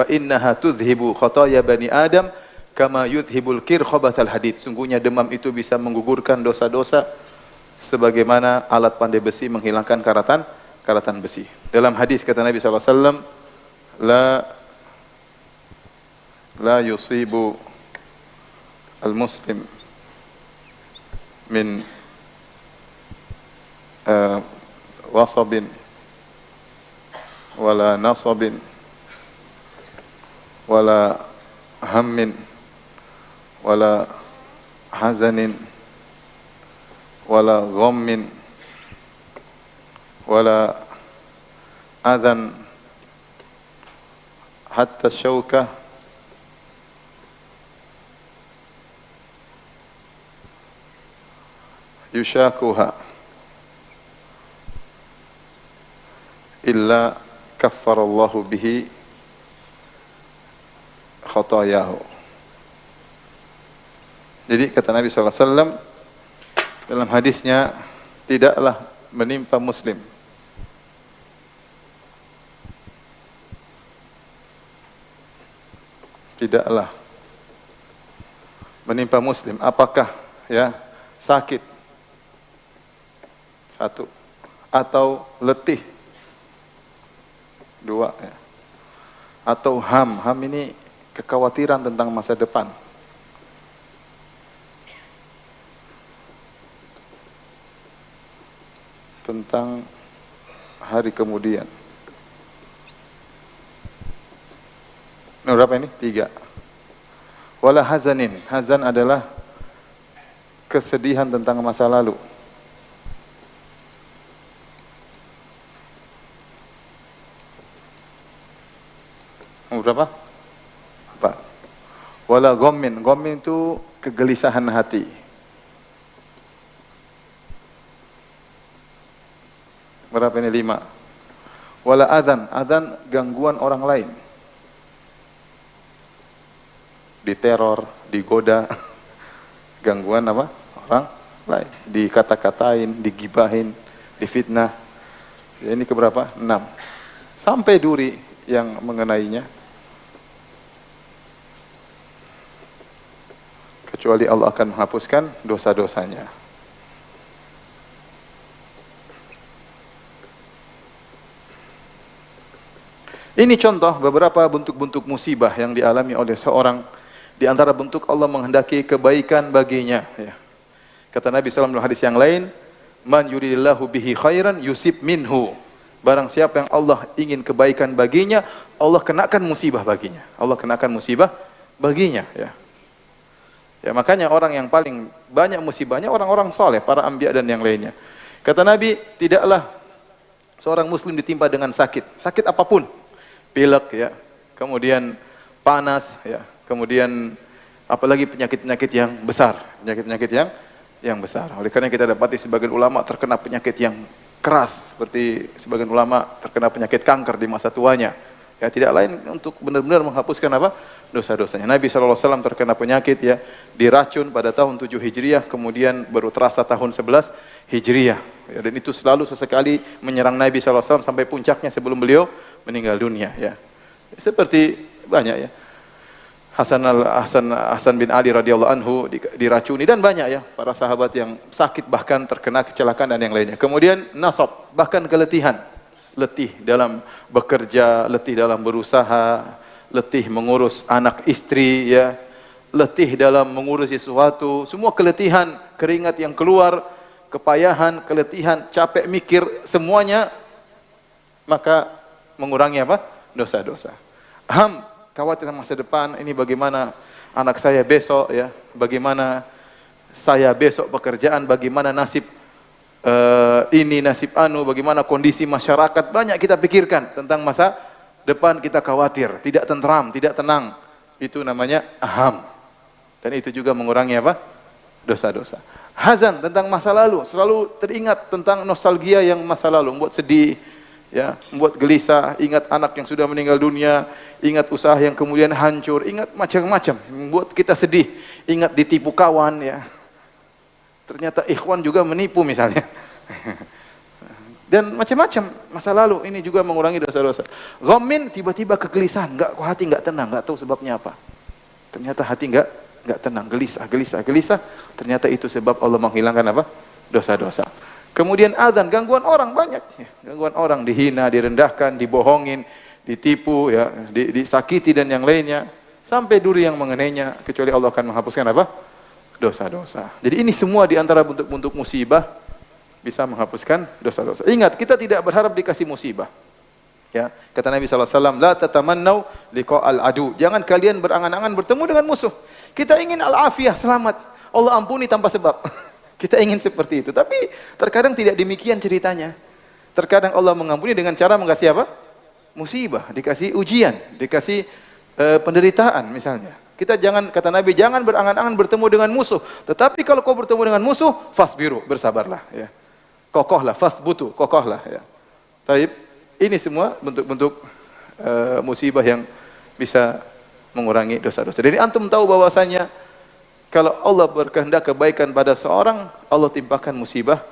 innaha tudhibu khataya bani Adam kama yudhibul kir khabathal hadid. Sungguhnya demam itu bisa menggugurkan dosa-dosa sebagaimana alat pandai besi menghilangkan karatan besi. Dalam hadis kata Nabi sallallahu alaihi wasallam, la yusibu al-muslim min wasabin wala nasabin wala hammin wala hazanin wala ghammin wala adhan hatta syauka yushakuha illa kaffarallahu bihi khatayahu. Jadi kata Nabi sallallahu alaihi wasallam dalam hadisnya, tidaklah menimpa muslim apakah ya sakit satu atau letih dua ya, atau ham ini kekhawatiran tentang masa depan, tentang hari kemudian. Berapa ini? 3. Wala hazanin. Hazan adalah kesedihan tentang masa lalu. Berapa? 4. Wala ghammin. Ghammin itu kegelisahan hati. Berapa ini? 5. Wala adzan. Adzan gangguan orang lain. Diteror, digoda, gangguan apa? Orang lain. Dikata-katain, digibahin, difitnah. Ya, ini keberapa? 6. Sampai duri yang mengenainya. Kecuali Allah akan menghapuskan dosa-dosanya. Ini contoh beberapa bentuk-bentuk musibah yang dialami oleh seorang. Di antara bentuk Allah menghendaki kebaikan baginya. Ya. Kata Nabi SAW dalam hadis yang lain, man yuridillahu bihi khairan yusib minhu. Barang siapa yang Allah ingin kebaikan baginya, Allah kenakan musibah baginya. Allah kenakan musibah baginya, ya. Ya, makanya orang yang paling banyak musibahnya orang-orang soleh, para anbiya dan yang lainnya. Kata Nabi, tidaklah seorang muslim ditimpa dengan sakit apapun, pilek, ya, kemudian panas, ya, kemudian apalagi penyakit-penyakit yang besar, penyakit-penyakit yang besar. Oleh karena kita dapati sebagian ulama terkena penyakit yang keras, seperti sebagian ulama terkena penyakit kanker di masa tuanya. Ya, tidak lain untuk benar-benar menghapuskan apa? Dosa-dosanya. Nabi SAW terkena penyakit, ya, diracun pada tahun 7 Hijriah, kemudian baru terasa tahun 11 Hijriah. Ya, dan itu selalu sesekali menyerang Nabi SAW sampai puncaknya sebelum beliau meninggal dunia, ya. Seperti banyak, ya. Hasan bin Ali radhiyallahu anhu diracuni, dan banyak, ya, para sahabat yang sakit bahkan terkena kecelakaan dan yang lainnya. Kemudian nasab, bahkan keletihan, letih dalam bekerja, letih dalam berusaha, letih mengurus anak istri, ya, letih dalam mengurus sesuatu, semua keletihan, keringat yang keluar, kepayahan, keletihan, capek mikir, semuanya maka mengurangi apa? Dosa-dosa. Khawatir masa depan, ini bagaimana anak saya besok, ya, bagaimana saya besok pekerjaan, bagaimana nasib ini, nasib anu, bagaimana kondisi masyarakat, banyak kita pikirkan tentang masa depan, kita khawatir, tidak tentram, tidak tenang. Itu namanya aham. Dan itu juga mengurangi apa? Dosa-dosa. Hazan, tentang masa lalu, selalu teringat tentang nostalgia yang masa lalu, membuat sedih, ya, membuat gelisah, ingat anak yang sudah meninggal dunia, ingat usaha yang kemudian hancur, ingat macam-macam, membuat kita sedih, ingat ditipu kawan, ya. Ternyata ikhwan juga menipu misalnya. Dan macam-macam masa lalu ini juga mengurangi dosa-dosa. Ghammin, tiba-tiba kegelisahan, hati enggak tenang, enggak tahu sebabnya apa. Ternyata hati enggak tenang, gelisah. Ternyata itu sebab Allah menghilangkan apa? Dosa-dosa. Kemudian azan, gangguan orang banyak, ya. Gangguan orang, dihina, direndahkan, dibohongin, ditipu, ya, disakiti dan yang lainnya, sampai duri yang mengenainya, kecuali Allah akan menghapuskan apa? Dosa-dosa. Jadi ini semua diantara bentuk-bentuk musibah bisa menghapuskan dosa-dosa. Ingat, kita tidak berharap dikasih musibah. Ya, kata Nabi SAW, la tatamannau liqa'al adu. Jangan kalian berangan-angan bertemu dengan musuh. Kita ingin al-afiyah, selamat. Allah ampuni tanpa sebab. Kita ingin seperti itu. Tapi terkadang tidak demikian ceritanya. Terkadang Allah mengampuni dengan cara mengasih apa? Musibah, dikasih ujian, dikasih penderitaan misalnya. Kita jangan, kata Nabi, jangan berangan-angan bertemu dengan musuh. Tetapi kalau kau bertemu dengan musuh, fasbiru, bersabarlah, ya. Kokohlah, fasbutu, kokohlah, ya. Taib, ini semua bentuk-bentuk musibah yang bisa mengurangi dosa-dosa. Jadi antum tahu bahwasanya kalau Allah berkehendak kebaikan pada seorang, Allah timpakan musibah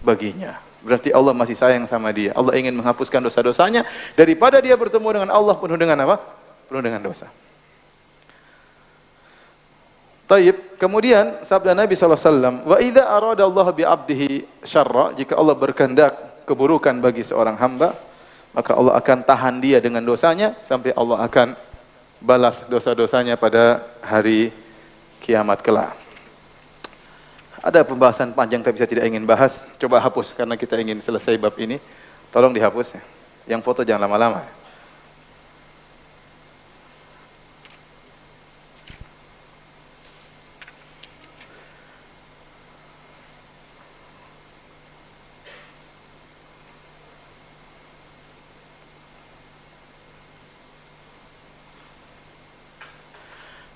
baginya. Berarti Allah masih sayang sama dia. Allah ingin menghapuskan dosa-dosanya daripada dia bertemu dengan Allah penuh dengan apa? Penuh dengan dosa. Taib, kemudian sabda Nabi SAW, wa idza arada Allah bi 'abdihi syarra, jika Allah berkehendak keburukan bagi seorang hamba, maka Allah akan tahan dia dengan dosanya sampai Allah akan balas dosa-dosanya pada hari kiamat kelak. Ada pembahasan panjang tapi saya tidak ingin bahas. Coba hapus karena kita ingin selesai bab ini. Tolong dihapus, ya. Yang foto jangan lama-lama.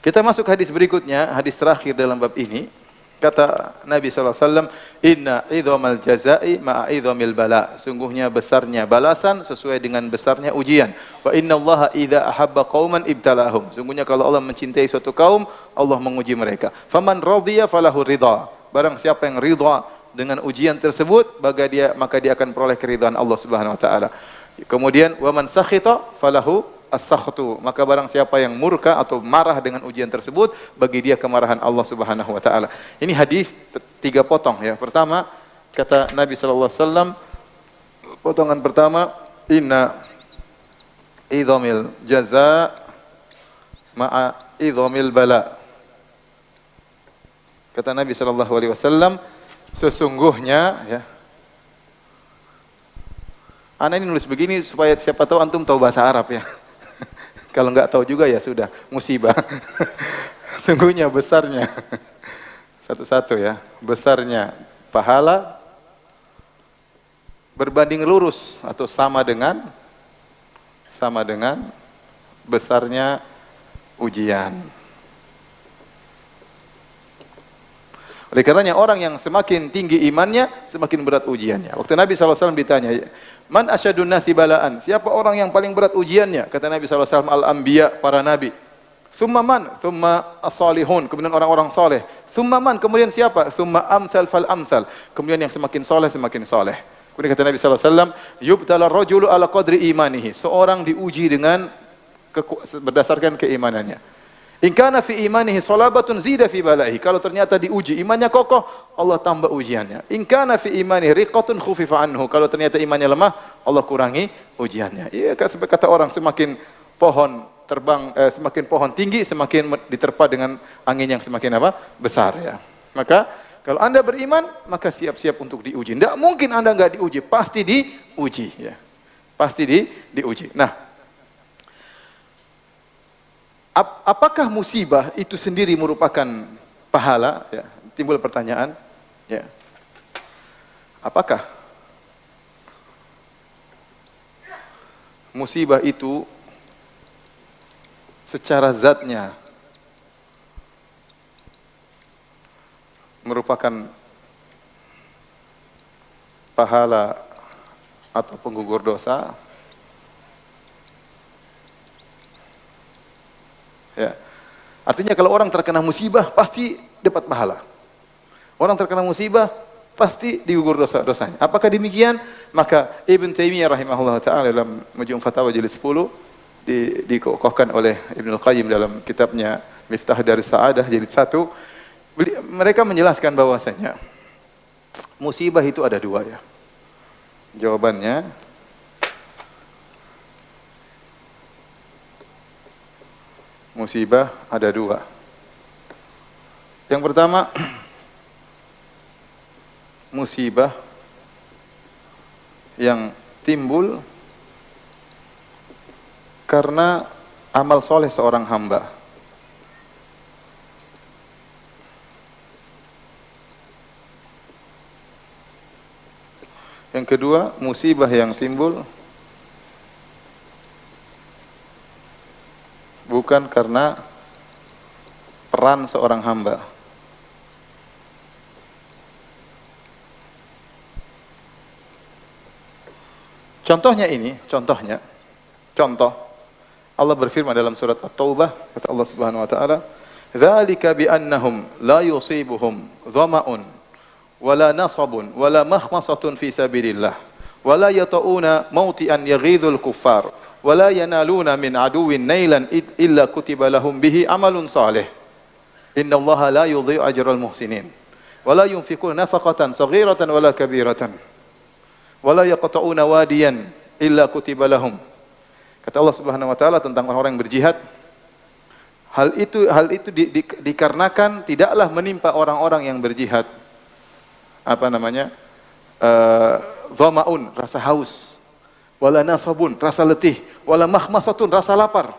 Kita masuk hadis berikutnya, hadis terakhir dalam bab ini. Kata Nabi SAW, inna idhamal jazai ma'a idhamil bala. Sungguhnya besarnya balasan sesuai dengan besarnya ujian. Wa inna allaha idha ahabba qawman ibtalahum. Sungguhnya kalau Allah mencintai suatu kaum, Allah menguji mereka. Faman radhiya falahu ridha. Barang siapa yang ridha dengan ujian tersebut, maka dia akan peroleh keridhaan Allah Subhanahu wa taala. Kemudian wa man sakhita falahu as-sakhtu, maka barang siapa yang murka atau marah dengan ujian tersebut, bagi dia kemarahan Allah Subhanahu wa taala. Ini hadis 3 potong, ya. Pertama, kata Nabi sallallahu alaihi wasallam, potongan pertama, inna idhamil jaza ma'a idhamil bala. Kata Nabi sallallahu alaihi wasallam, sesungguhnya, ya, Ana ini nulis begini supaya siapa tahu antum tahu bahasa Arab ya. Kalau nggak tahu juga ya sudah, musibah. Sungguhnya besarnya. Satu-satu ya. Besarnya pahala berbanding lurus atau sama dengan besarnya ujian. Oleh karenanya orang yang semakin tinggi imannya, semakin berat ujiannya. Waktu Nabi SAW ditanya, "Man asyadun nasi balaan?" Siapa orang yang paling berat ujiannya? Kata Nabi SAW, "Al-anbiya," para nabi. "Tsumma man?" "Tsumma as-salihun." Kemudian orang-orang soleh. "Tsumma man?" Kemudian siapa? "Tsumma amsal fal amsal." Kemudian yang semakin soleh, semakin soleh. Kemudian kata Nabi SAW, "Yubtala rajulu ala qadri imanihi." Seorang diuji dengan berdasarkan keimanannya. In kana fi imanihi salabatun zida fi balaihi. Kalau ternyata diuji imannya kokoh, Allah tambah ujiannya. In kana fi imanihi riqatun khufifa anhu. Kalau ternyata imannya lemah, Allah kurangi ujiannya. Iya, kata orang semakin pohon terbang semakin pohon tinggi, semakin diterpa dengan angin yang semakin apa? Besar ya. Maka kalau Anda beriman, maka siap-siap untuk diuji. Tidak mungkin Anda enggak diuji, pasti diuji ya. Pasti diuji. Nah, apakah musibah itu sendiri merupakan pahala? Ya, timbul pertanyaan. Ya. Apakah musibah itu secara zatnya merupakan pahala atau penggugur dosa? Ya. Artinya kalau orang terkena musibah pasti dapat pahala. Orang terkena musibah pasti digugur dosa-dosanya. Apakah demikian? Maka Ibn Taimiyah rahimahullah taala dalam Majmu' Fatawa jilid 10 dikokohkan oleh Ibnu Qayyim dalam kitabnya Miftah Daris Sa'adah jilid 1, mereka menjelaskan bahwasanya musibah itu ada dua ya. Jawabannya musibah ada dua. Yang pertama, musibah yang timbul karena amal soleh seorang hamba. Yang kedua, musibah yang timbul bukan karena peran seorang hamba. Contohnya ini, contoh Allah berfirman dalam surat At-Taubah, kata Allah Subhanahu wa taala, "Dzalika bi annahum la yusibuhum dhama'un wala nasabun wala makhmasatun fi sabilillah wala yata'una mawti'an yaghidul kuffar wala yanaluna min aduwwin nailan illa kutiba lahum bihi amalun salih. Innallaha la yudhi'u ajral muhsinin wala yunfiquna nafaqatan saghiratan wala kabiratan wala yaqta'una wadiyan illa kutiba lahum." Kata Allah Subhanahu wa taala tentang orang-orang yang berjihad, hal itu dikarenakan tidaklah menimpa orang-orang yang berjihad dhama'un, rasa haus, wala nasabun, rasa letih, wala makhmasatun, rasa lapar.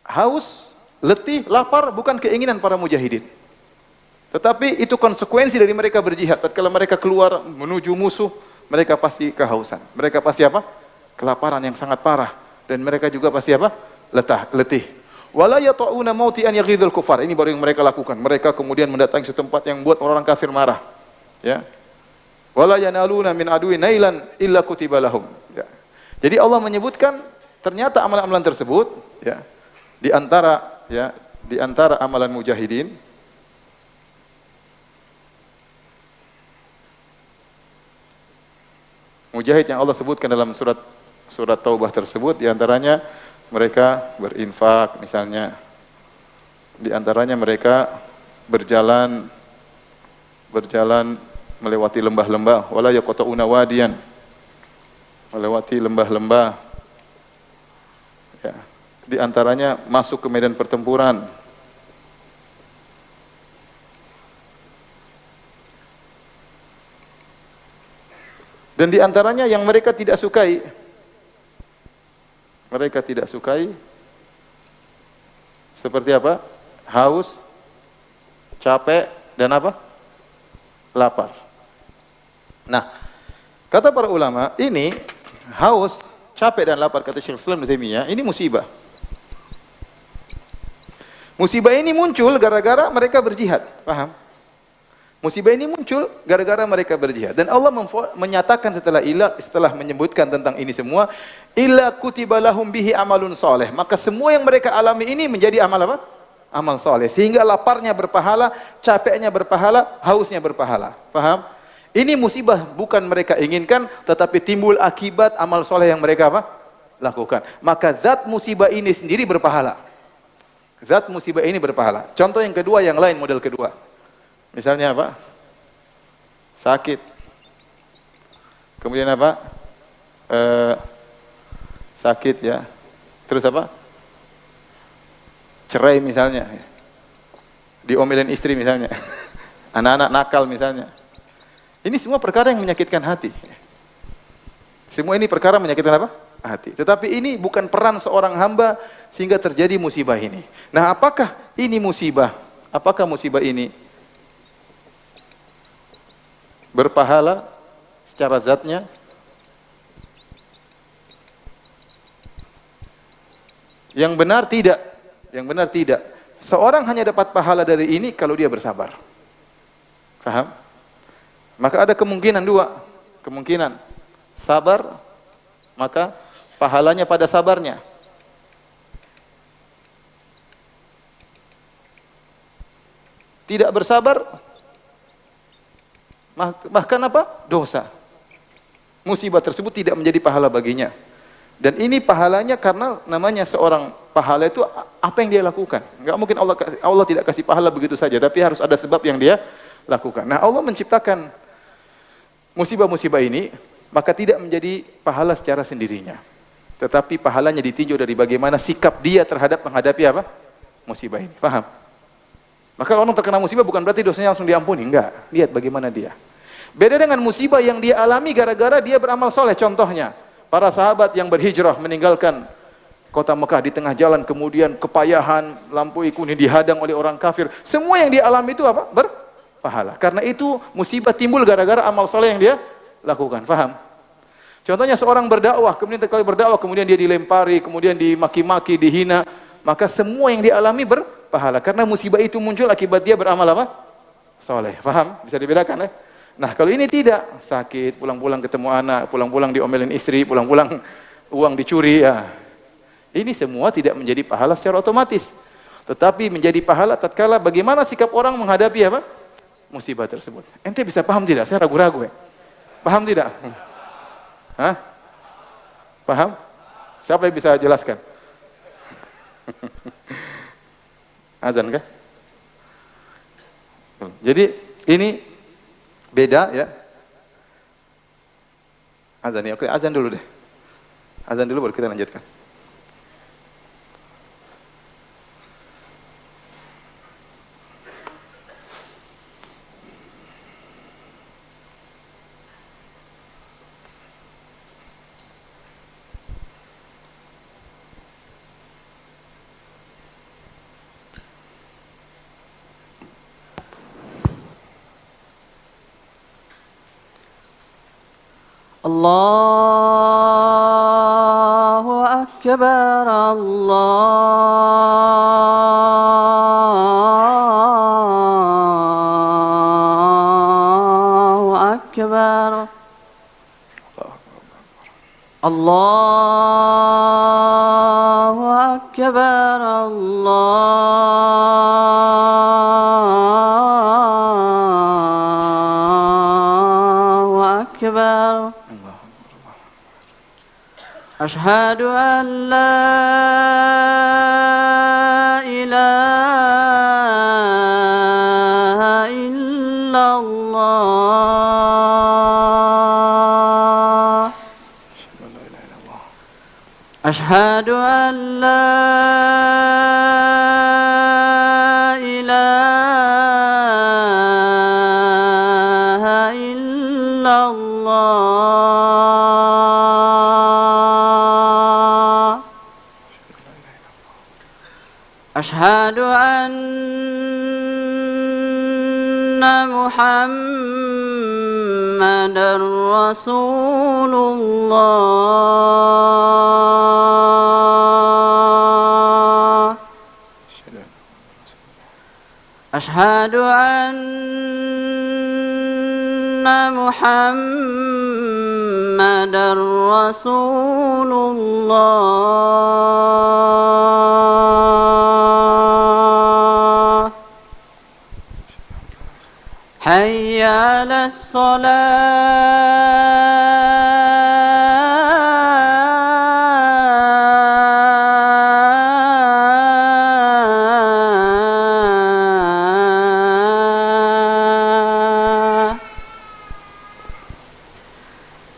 Haus, letih, lapar bukan keinginan para mujahidin, tetapi itu konsekuensi dari mereka berjihad. Tatkala mereka keluar menuju musuh, mereka pasti kehausan, mereka pasti apa? Kelaparan yang sangat parah, dan mereka juga pasti apa? Letih. Wala yata'una mawti'an yaghidul kufar. Ini baru yang mereka lakukan. Mereka kemudian mendatangi setempat yang buat orang kafir marah. Ya. Wala yanaluna min aduwwin nailan illa kutiba lahum. Ya. Jadi Allah menyebutkan ternyata amalan-amalan tersebut ya, di antara amalan mujahidin mujahid yang Allah sebutkan dalam surat Taubah tersebut, di antaranya mereka berinfak misalnya, di antaranya mereka berjalan melewati lembah-lembah, wala yaqta'una wadiyan, melewati lembah-lembah. Ya. Di antaranya masuk ke medan pertempuran. Dan di antaranya yang mereka tidak sukai, seperti apa? Haus, capek, dan apa? Lapar. Nah, kata para ulama, ini haus, capek dan lapar, kata Syekh Islam Ibnu Taimiyah, ini musibah. Musibah ini muncul gara-gara mereka berjihad, paham? Musibah ini muncul gara-gara mereka berjihad. Dan Allah menyatakan setelah menyebutkan tentang ini semua, illa kutiba lahum bihi amalun soleh. Maka semua yang mereka alami ini menjadi amal apa? Amal soleh. Sehingga laparnya berpahala, capeknya berpahala, hausnya berpahala. Paham? Ini musibah bukan mereka inginkan, tetapi timbul akibat amal soleh yang mereka apa? Lakukan. Maka zat musibah ini sendiri berpahala. Zat musibah ini berpahala. Contoh yang kedua, yang lain, model kedua. Misalnya apa? Sakit. Kemudian apa? Sakit ya. Terus apa? Cerai misalnya. Diomelin istri misalnya. Anak-anak nakal misalnya. Ini semua perkara yang menyakitkan hati. Semua ini perkara menyakitkan apa? Hati. Tetapi ini bukan peran seorang hamba sehingga terjadi musibah ini. Nah, apakah ini musibah? Apakah musibah ini berpahala secara zatnya? Yang benar tidak. Yang benar tidak. Seorang hanya dapat pahala dari ini kalau dia bersabar. Paham? Maka ada kemungkinan dua. Kemungkinan sabar, maka pahalanya pada sabarnya. Tidak bersabar, bahkan apa? Dosa. Musibah tersebut tidak menjadi pahala baginya. Dan ini pahalanya karena namanya seorang pahala itu apa yang dia lakukan. Enggak mungkin Allah tidak kasih pahala begitu saja, tapi harus ada sebab yang dia lakukan. Nah, Allah menciptakan musibah-musibah ini, maka tidak menjadi pahala secara sendirinya. Tetapi pahalanya ditinjau dari bagaimana sikap dia terhadap menghadapi apa? Musibah ini. Paham? Maka orang terkena musibah bukan berarti dosanya langsung diampuni. Enggak. Lihat bagaimana dia. Beda dengan musibah yang dia alami gara-gara dia beramal soleh. Contohnya, para sahabat yang berhijrah meninggalkan kota Mekah di tengah jalan, kemudian kepayahan, lampu kuning dihadang oleh orang kafir. Semua yang dia alami itu apa? Berpahala. Karena itu musibah timbul gara-gara amal soleh yang dia lakukan. Paham? Contohnya seorang berdakwah, kemudian sekali berdakwah, kemudian dia dilempari, kemudian dimaki-maki, dihina. Maka semua yang dia alami berpahala. Karena musibah itu muncul akibat dia beramal apa? Soleh. Paham? Bisa dibedakan ya? Nah, kalau ini tidak, sakit, pulang-pulang ketemu anak, pulang-pulang diomelin istri, pulang-pulang uang dicuri, ya. Ini semua tidak menjadi pahala secara otomatis. Tetapi menjadi pahala tatkala bagaimana sikap orang menghadapi apa? Musibah tersebut. Ente bisa paham tidak? Saya ragu-ragu ya. Paham tidak? Hah? Paham? Siapa yang bisa jelaskan? Azan kah? Jadi ini beda ya. Azan ya. Oke, azan dulu deh. Azan dulu baru kita lanjutkan. Allahu Akbar, Allahu Akbar, Allahu Akbar, Allahu Akbar. أشهد أن لا إله إلا الله أشهد أن لا إله إلا الله أشهد أن محمدا رسول الله أشهد أن محمدا رسول الله حي على الصلاة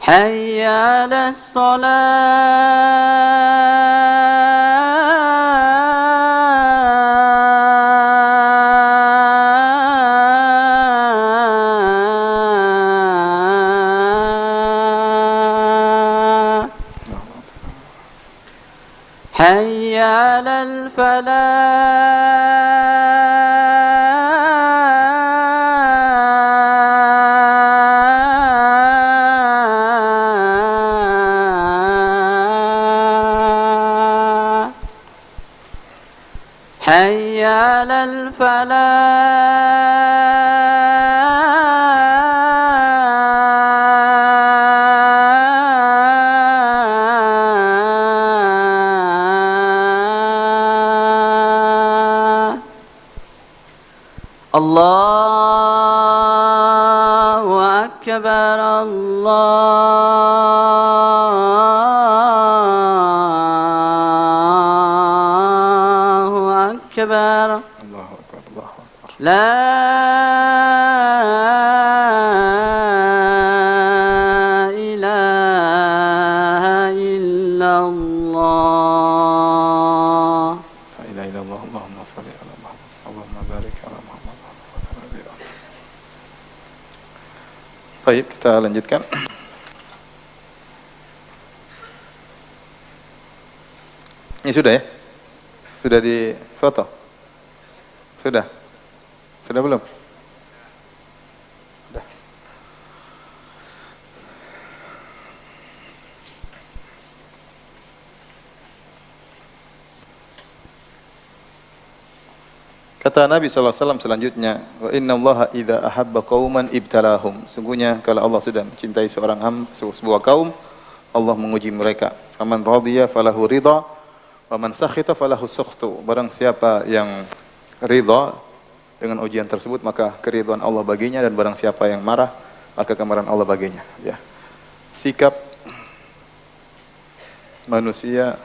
حي على الصلاة حي على الفلاح حي على الفلاح الله أكبر الله أكبر Allahu Akbar, Allahu Akbar. لا إله إلا الله La ilaha illallah, Allahumma salli ala Muhammad, Allahumma barik ala Muhammad. Baik, kita lanjutkan. Ini sudah ya? Sudah di foto? Sudah? Sudah belum? Sudah. Kata Nabi SAW selanjutnya, wa inna allaha idha ahabba qauman ibtalahum. Sungguhnya kalau Allah sudah mencintai sebuah kaum, Allah menguji mereka. Faman radhiya falahu ridha, wa man sakhita falahu sukhtu. Barang siapa yang ridha dengan ujian tersebut, maka keridhaan Allah baginya, dan barang siapa yang marah, maka kemarahan Allah baginya. Ya. Sikap manusia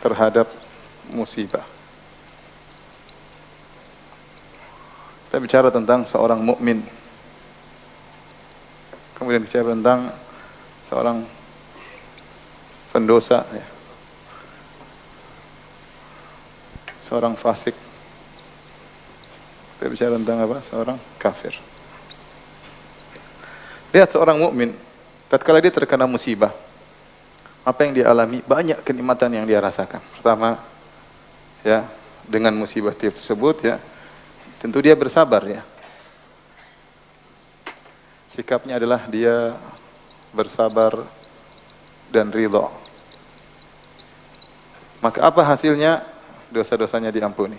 terhadap musibah. Kita bicara tentang seorang mukmin. Kemudian bicara tentang seorang pendosa, ya. Seorang fasik. Kita bicara tentang apa? Seorang kafir. Lihat seorang mukmin, tatkala dia terkena musibah, apa yang dia alami? Banyak kenikmatan yang dia rasakan. Pertama, ya, dengan musibah tersebut, ya, tentu dia bersabar, ya. Sikapnya adalah dia bersabar dan ridha. Maka apa hasilnya? Dosa-dosanya diampuni.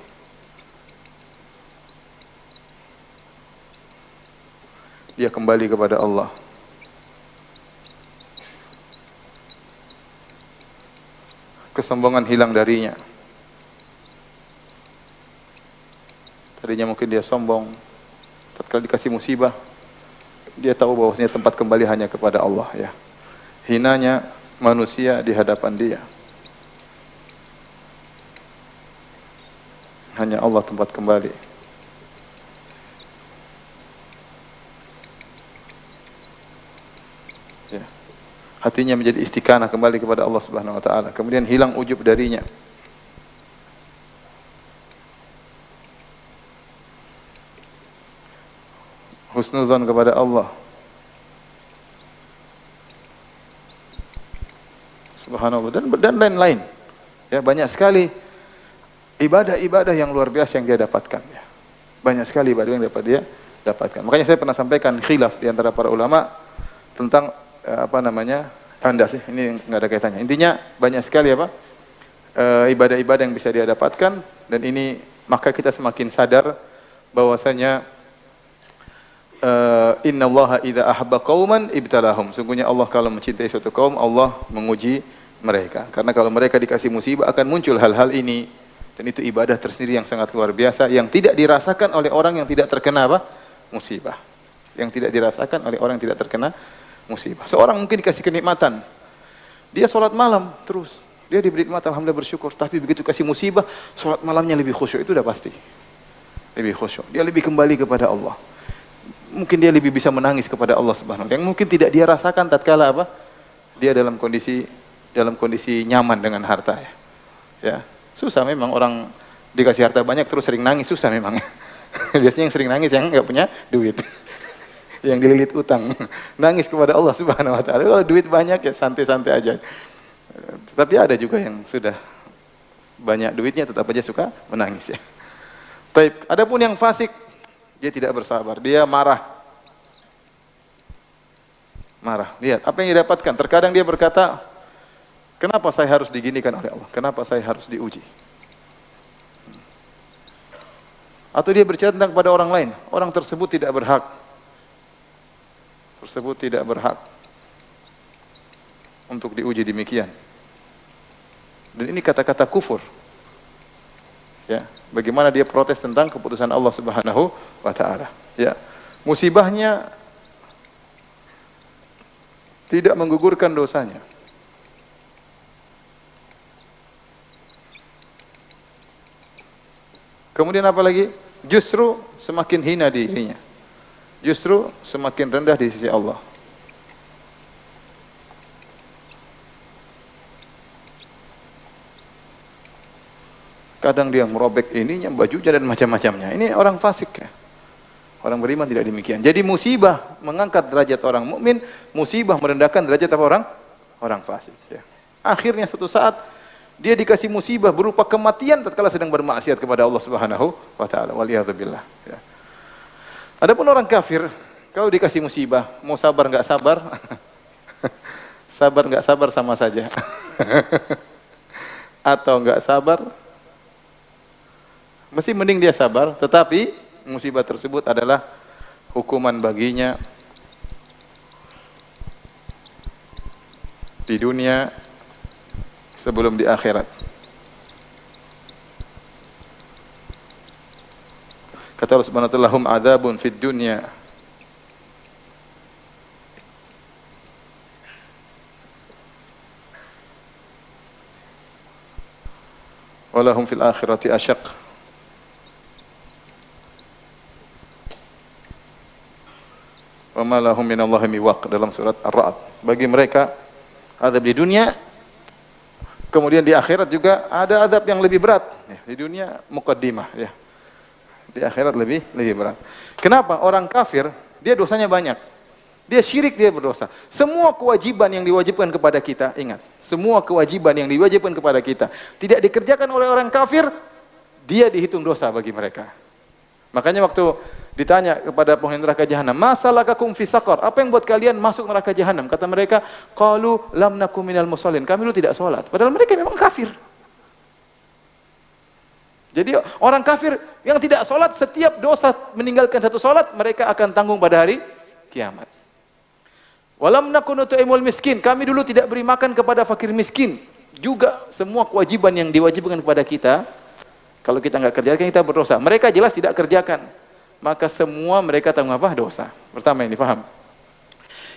Dia kembali kepada Allah. Kesombongan hilang darinya. Tadinya mungkin dia sombong, tatkala dikasih musibah, dia tahu bahwasanya tempat kembali hanya kepada Allah, ya. Hinanya manusia di hadapan dia. Hanya Allah tempat kembali. Ya. Hatinya menjadi istiqanah kembali kepada Allah Subhanahu wa taala. Kemudian hilang ujub darinya. Husnuzan kepada Allah Subhanallah, dan lain-lain. Ya, banyak sekali ibadah-ibadah yang luar biasa yang dia dapatkan. Ya. Banyak sekali ibadah yang dapat dia dapatkan. Makanya saya pernah sampaikan khilaf di antara para ulama tentang Anda sih, ini nggak ada kaitannya. Intinya banyak sekali ibadah-ibadah yang bisa dia dapatkan, dan ini maka kita semakin sadar bahwasanya innallaha idza ahabba qauman ibtalahum. Sungguhnya Allah kalau mencintai suatu kaum, Allah menguji mereka. Karena kalau mereka dikasih musibah akan muncul hal-hal ini. Dan itu ibadah tersendiri yang sangat luar biasa yang tidak dirasakan oleh orang yang tidak terkena musibah. Yang tidak dirasakan oleh orang yang tidak terkena musibah. Seorang mungkin dikasih kenikmatan. Dia sholat malam terus. Dia diberi nikmat, alhamdulillah bersyukur. Tapi begitu kasih musibah, sholat malamnya lebih khusyuk. Itu udah pasti. Lebih khusyuk. Dia lebih kembali kepada Allah. Mungkin dia lebih bisa menangis kepada Allah Subhanahu wa taala. Yang mungkin tidak dia rasakan tatkala dia dalam kondisi nyaman dengan harta ya. Ya. Susah memang orang dikasih harta banyak terus sering nangis, susah memang. Biasanya yang sering nangis yang enggak punya duit. Yang dililit utang. Nangis kepada Allah Subhanahu wa taala. Kalau duit banyak ya santai-santai aja. Tapi ada juga yang sudah banyak duitnya tetap aja suka menangis ya. Baik, adapun yang fasik, dia tidak bersabar, dia marah. Marah. Lihat apa yang dia dapatkan. Terkadang dia berkata, kenapa saya harus diginikan oleh Allah? Kenapa saya harus diuji? Atau dia bercerita tentang kepada orang lain, orang tersebut tidak berhak. Tersebut tidak berhak untuk diuji demikian. Dan ini kata-kata kufur. Ya, bagaimana dia protes tentang keputusan Allah Subhanahu wa taala. Ya. Musibahnya tidak menggugurkan dosanya. Kemudian apa lagi? Justru semakin hina dirinya. Justru semakin rendah di sisi Allah. Kadang dia merobek ininya, bajunya dan macam-macamnya. Ini orang fasik ya. Orang beriman tidak demikian. Jadi musibah mengangkat derajat orang mukmin, musibah merendahkan derajat orang fasik ya. Akhirnya suatu saat dia dikasih musibah berupa kematian tatkala sedang bermaksiat kepada Allah Subhanahu wa taala. Waliyadzubillah ya. Adapun orang kafir, kalau dikasih musibah, mau sabar enggak sabar? Sabar enggak sabar sama saja. Atau enggak sabar, mesti mending dia sabar, tetapi musibah tersebut adalah hukuman baginya di dunia sebelum di akhirat. Kata Allah Subhanahu wa ta'ala, hum adzabun fid dunya wa lahum fil akhirati asyaq. Wa ma lahum minallahi miwaq, dalam surat Ar-Ra'd. Bagi mereka azab di dunia, kemudian di akhirat juga ada azab yang lebih berat. Di dunia muqaddimah ya. Di akhirat lebih berat. Kenapa? Orang kafir dia dosanya banyak. Dia syirik, dia berdosa. Semua kewajiban yang diwajibkan kepada kita, ingat, semua kewajiban yang diwajibkan kepada kita tidak dikerjakan oleh orang kafir, dia dihitung dosa bagi mereka. Makanya waktu ditanya kepada penghuni neraka jahanam, "Masalakakum fi saqar?" Apa yang buat kalian masuk neraka jahanam? Kata mereka, "Qalu lam nakum minal musallin." Kami dulu tidak salat. Padahal mereka memang kafir. Jadi orang kafir yang tidak salat, setiap dosa meninggalkan satu salat, mereka akan tanggung pada hari kiamat. Walam nakun nut'imul miskin. Kami dulu tidak beri makan kepada fakir miskin. Juga semua kewajiban yang diwajibkan kepada kita, kalau kita enggak kerjakan kita berdosa. Mereka jelas tidak kerjakan. Maka semua mereka tanggung apa? Dosa. Pertama ini paham.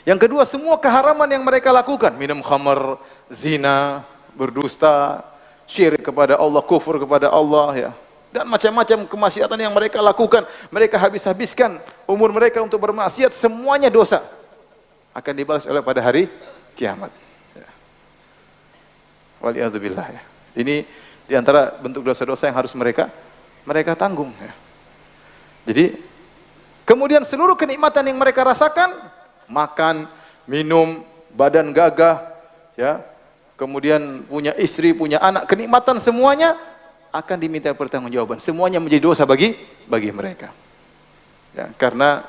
Yang kedua, semua keharaman yang mereka lakukan, minum khamar, zina, berdusta, syirik kepada Allah, kufur kepada Allah ya. Dan macam-macam kemaksiatan yang mereka lakukan, mereka habis-habiskan umur mereka untuk bermaksiat, semuanya dosa. Akan dibalas oleh pada hari kiamat. Ya. Waliyadzubillah ya. Ini di antara bentuk dosa-dosa yang harus mereka tanggung ya. Jadi kemudian seluruh kenikmatan yang mereka rasakan, makan, minum, badan gagah, ya, kemudian punya istri, punya anak, kenikmatan semuanya akan diminta pertanggungjawaban. Semuanya menjadi dosa bagi mereka. Ya, karena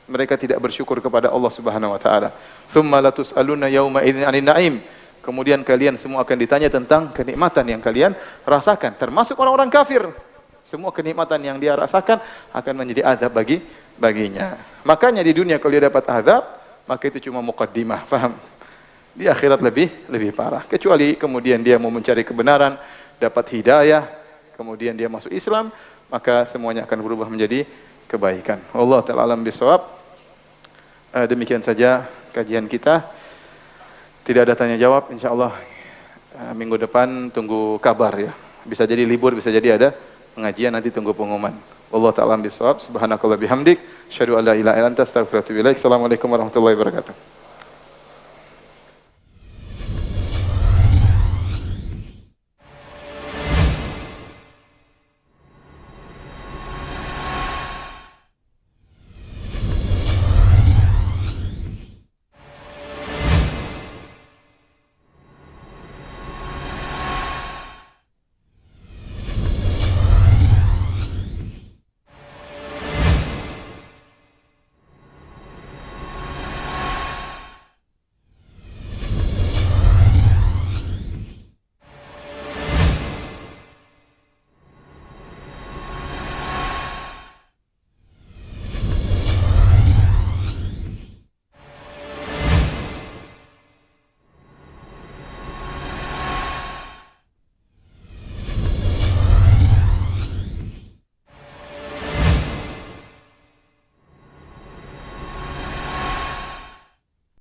mereka tidak bersyukur kepada Allah Subhanahu wa taala. Tsumma latus'aluna yauma idzin 'anil na'im. Kemudian kalian semua akan ditanya tentang kenikmatan yang kalian rasakan, termasuk orang-orang kafir. Semua kenikmatan yang dia rasakan akan menjadi azab baginya. Makanya di dunia kalau dia dapat azab, maka itu cuma muqaddimah, paham? Di akhirat lebih parah. Kecuali kemudian dia mau mencari kebenaran, dapat hidayah, kemudian dia masuk Islam, maka semuanya akan berubah menjadi kebaikan. Allah ta'ala alam bisawab. Demikian saja kajian kita. Tidak ada tanya jawab, insyaallah minggu depan tunggu kabar ya. Bisa jadi libur, bisa jadi ada pengajian, nanti tunggu pengumuman. Wallahu ta'ala alam bisawab. Subhanakallah bihamdik, asyhadu an la ilaha illa anta, astaghfiruka wa atubu ilaik. Assalamualaikum warahmatullahi wabarakatuh.